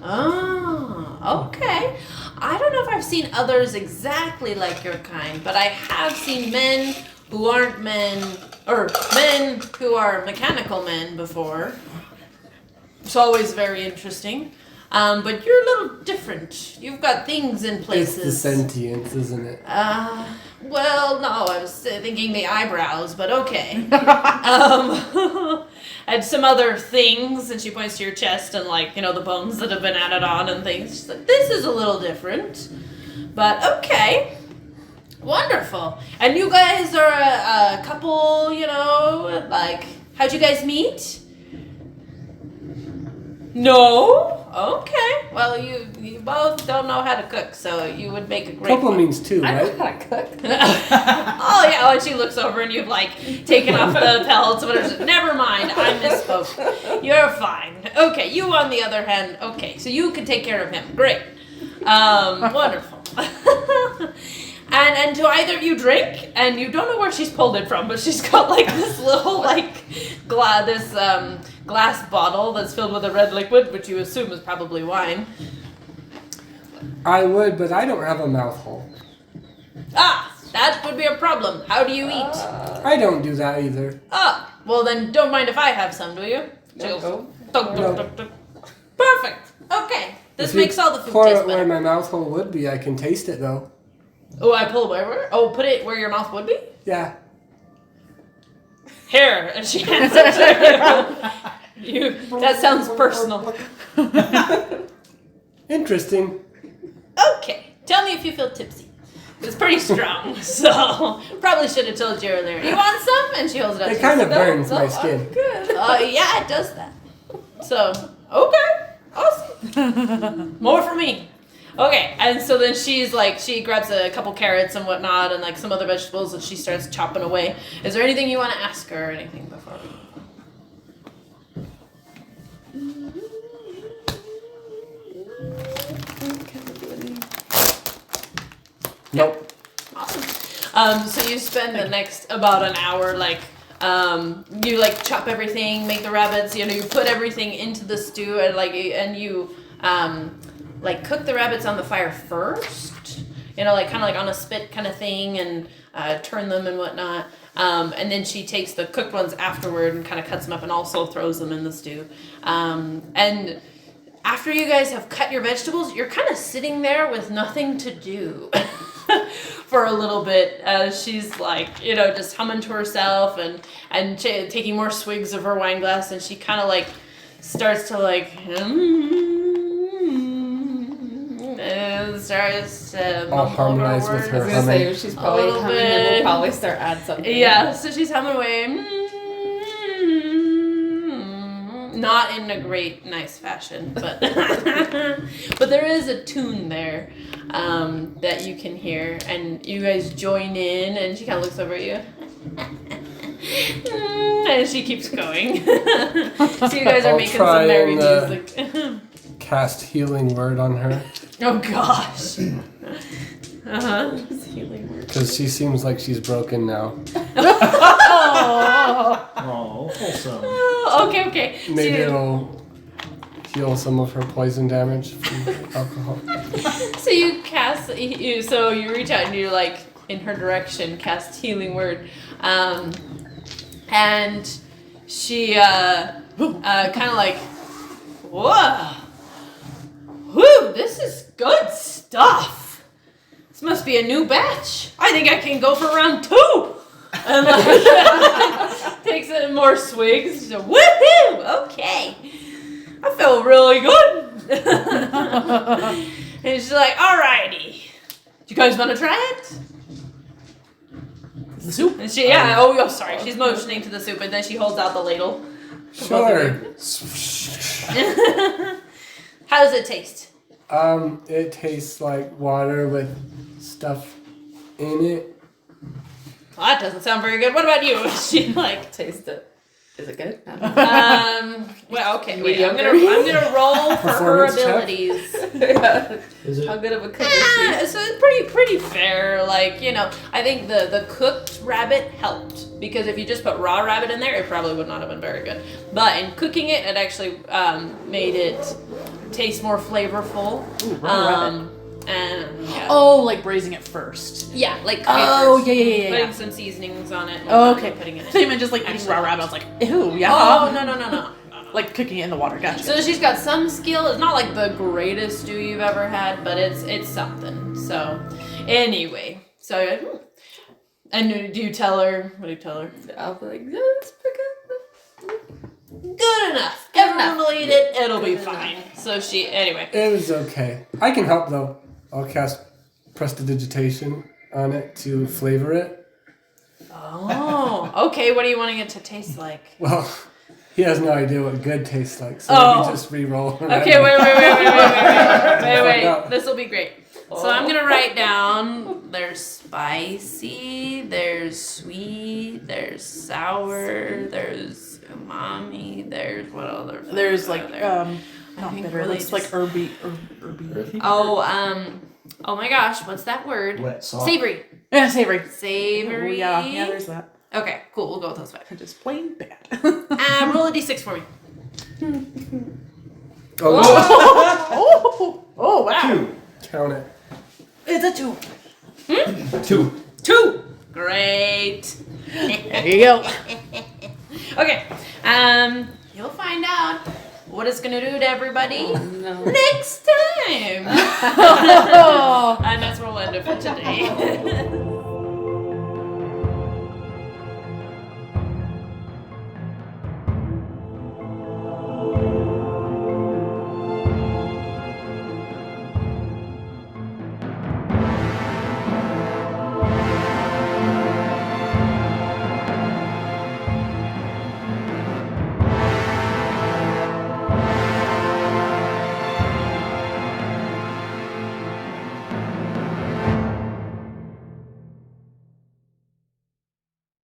Oh, okay. I don't know if I've seen others exactly like your kind, but I have seen men who aren't men, or men who are mechanical men before. It's always very interesting. But you're a little different. You've got things in places. It's the sentience, isn't it? Well, no, I was thinking the eyebrows, but okay. And some other things, and she points to your chest and, like, you know, the bones that have been added on and things. She's like, this is a little different. But okay. Wonderful. And you guys are a couple, you know, like, how'd you guys meet? No? Okay. Well, you both don't know how to cook, so you would make a great Couple one. means two, I right? know how to cook. Oh, yeah. And she looks over and you've, like, taken off the pelts. Whatever. Never mind. I misspoke. You're fine. Okay. You, on the other hand, okay. So you can take care of him. Great. Wonderful. And do either of you drink? And you don't know where she's pulled it from, but she's got, like, this little, like, glass bottle that's filled with a red liquid, which you assume is probably wine. I would, but I don't have a mouth hole. Ah, that would be a problem. How do you eat? I don't do that either. Ah, well then don't mind if I have some, do you? No. Perfect. Okay. This If you makes all the food pour taste it where better. my mouth hole would be, I can taste it though. Oh, I pull where? Oh, put it where your mouth would be? Yeah. Here. And she hands it to you. That sounds personal. Interesting. Okay. Tell me if you feel tipsy. It's pretty strong, so probably should have told you earlier. You want some? And she holds it up. It kind of No, burns no, my I'm skin. good. Yeah, it does that. So, okay. Awesome. More for me. Okay, and so then she's like, she grabs a couple carrots and whatnot and like some other vegetables and she starts chopping away. Is there anything you want to ask her or anything before we... Nope. Awesome. So you spend the next about an hour, like, you like chop everything, make the rabbits, you know, you put everything into the stew and you like cook the rabbits on the fire first, you know, like kind of like on a spit kind of thing and turn them and whatnot. And then she takes the cooked ones afterward and kind of cuts them up and also throws them in the stew. And after you guys have cut your vegetables, you're kind of sitting there with nothing to do for a little bit. She's like, you know, just humming to herself and taking more swigs of her wine glass. And she kind of like starts to like, and starts to I'll mumble harmonize with words. her I was gonna say, humming. she's probably little humming and bit. we'll probably start add something. Yeah, so she's humming away. Not in a great, nice fashion, but but there is a tune there that you can hear, and you guys join in, and she kind of looks over at you. And she keeps going. So you guys are I'll making try some merry and, music. Cast healing word on her. Oh gosh. Uh-huh. Healing word. Because she seems like she's broken now. Oh Oh, wholesome. Okay. Maybe So, it'll heal some of her poison damage from alcohol. so you cast. So you reach out and you like in her direction cast healing word, and she kind of like, whoa, whoo, this is good stuff. This must be a new batch. I think I can go for round 2. And like, takes it more swigs. She's like, woohoo! Okay. I feel really good. And she's like, alrighty. You guys want to try it? The soup? And she, sorry. She's motioning to the soup, and then she holds out the ladle. Sure. How does it taste? It tastes like water with stuff in it. Well, that doesn't sound very good. What about you? She like Taste it. Is it good? well, okay. Wait, I'm gonna roll for her Performance check? abilities. Is it? How good of a cook is she? So it's pretty fair. Like, you know, I think the cooked rabbit helped because if you just put raw rabbit in there, it probably would not have been very good. But in cooking it, it actually made it taste more flavorful. Ooh, raw rabbit. And yeah. Oh, like braising it first. Yeah, like Oh, first. yeah. Putting some seasonings on it. And Oh, okay. Putting it in. So you meant just like eating Actually, raw rabbit. I was like, ew, yeah. Oh no. Like cooking it in the water. Gotcha. So she's got some skill. It's not like the greatest stew you've ever had, but it's something. So anyway, so and do you tell her? What do you tell her? I'll be like, yeah, it's pretty good. Good enough. Everyone will eat it. It'll be fine. So anyway. It was okay. I can help though. I'll cast prestidigitation on it to flavor it. Oh, okay. What are you wanting it to taste like? Well, he has no idea what good tastes like, so maybe just re-roll. Okay, wait. No. This will be great. So I'm gonna write down. There's spicy. There's sweet. There's sour. There's umami. There's what other? There's like I not think bitter. really It's like just- herby. Oh my gosh, what's that word? Wet sauce. Savory. Yeah, savory. Savory. Oh, yeah, there's that. Okay, cool. We'll go with those 5. Just plain bad. Roll a d6 for me. Oh wow. 2. Count it. It's a 2. 2. 2. Great. There you go. Okay. You'll find out what it's gonna do to everybody No. next time. Oh. And that's where we'll end it for today.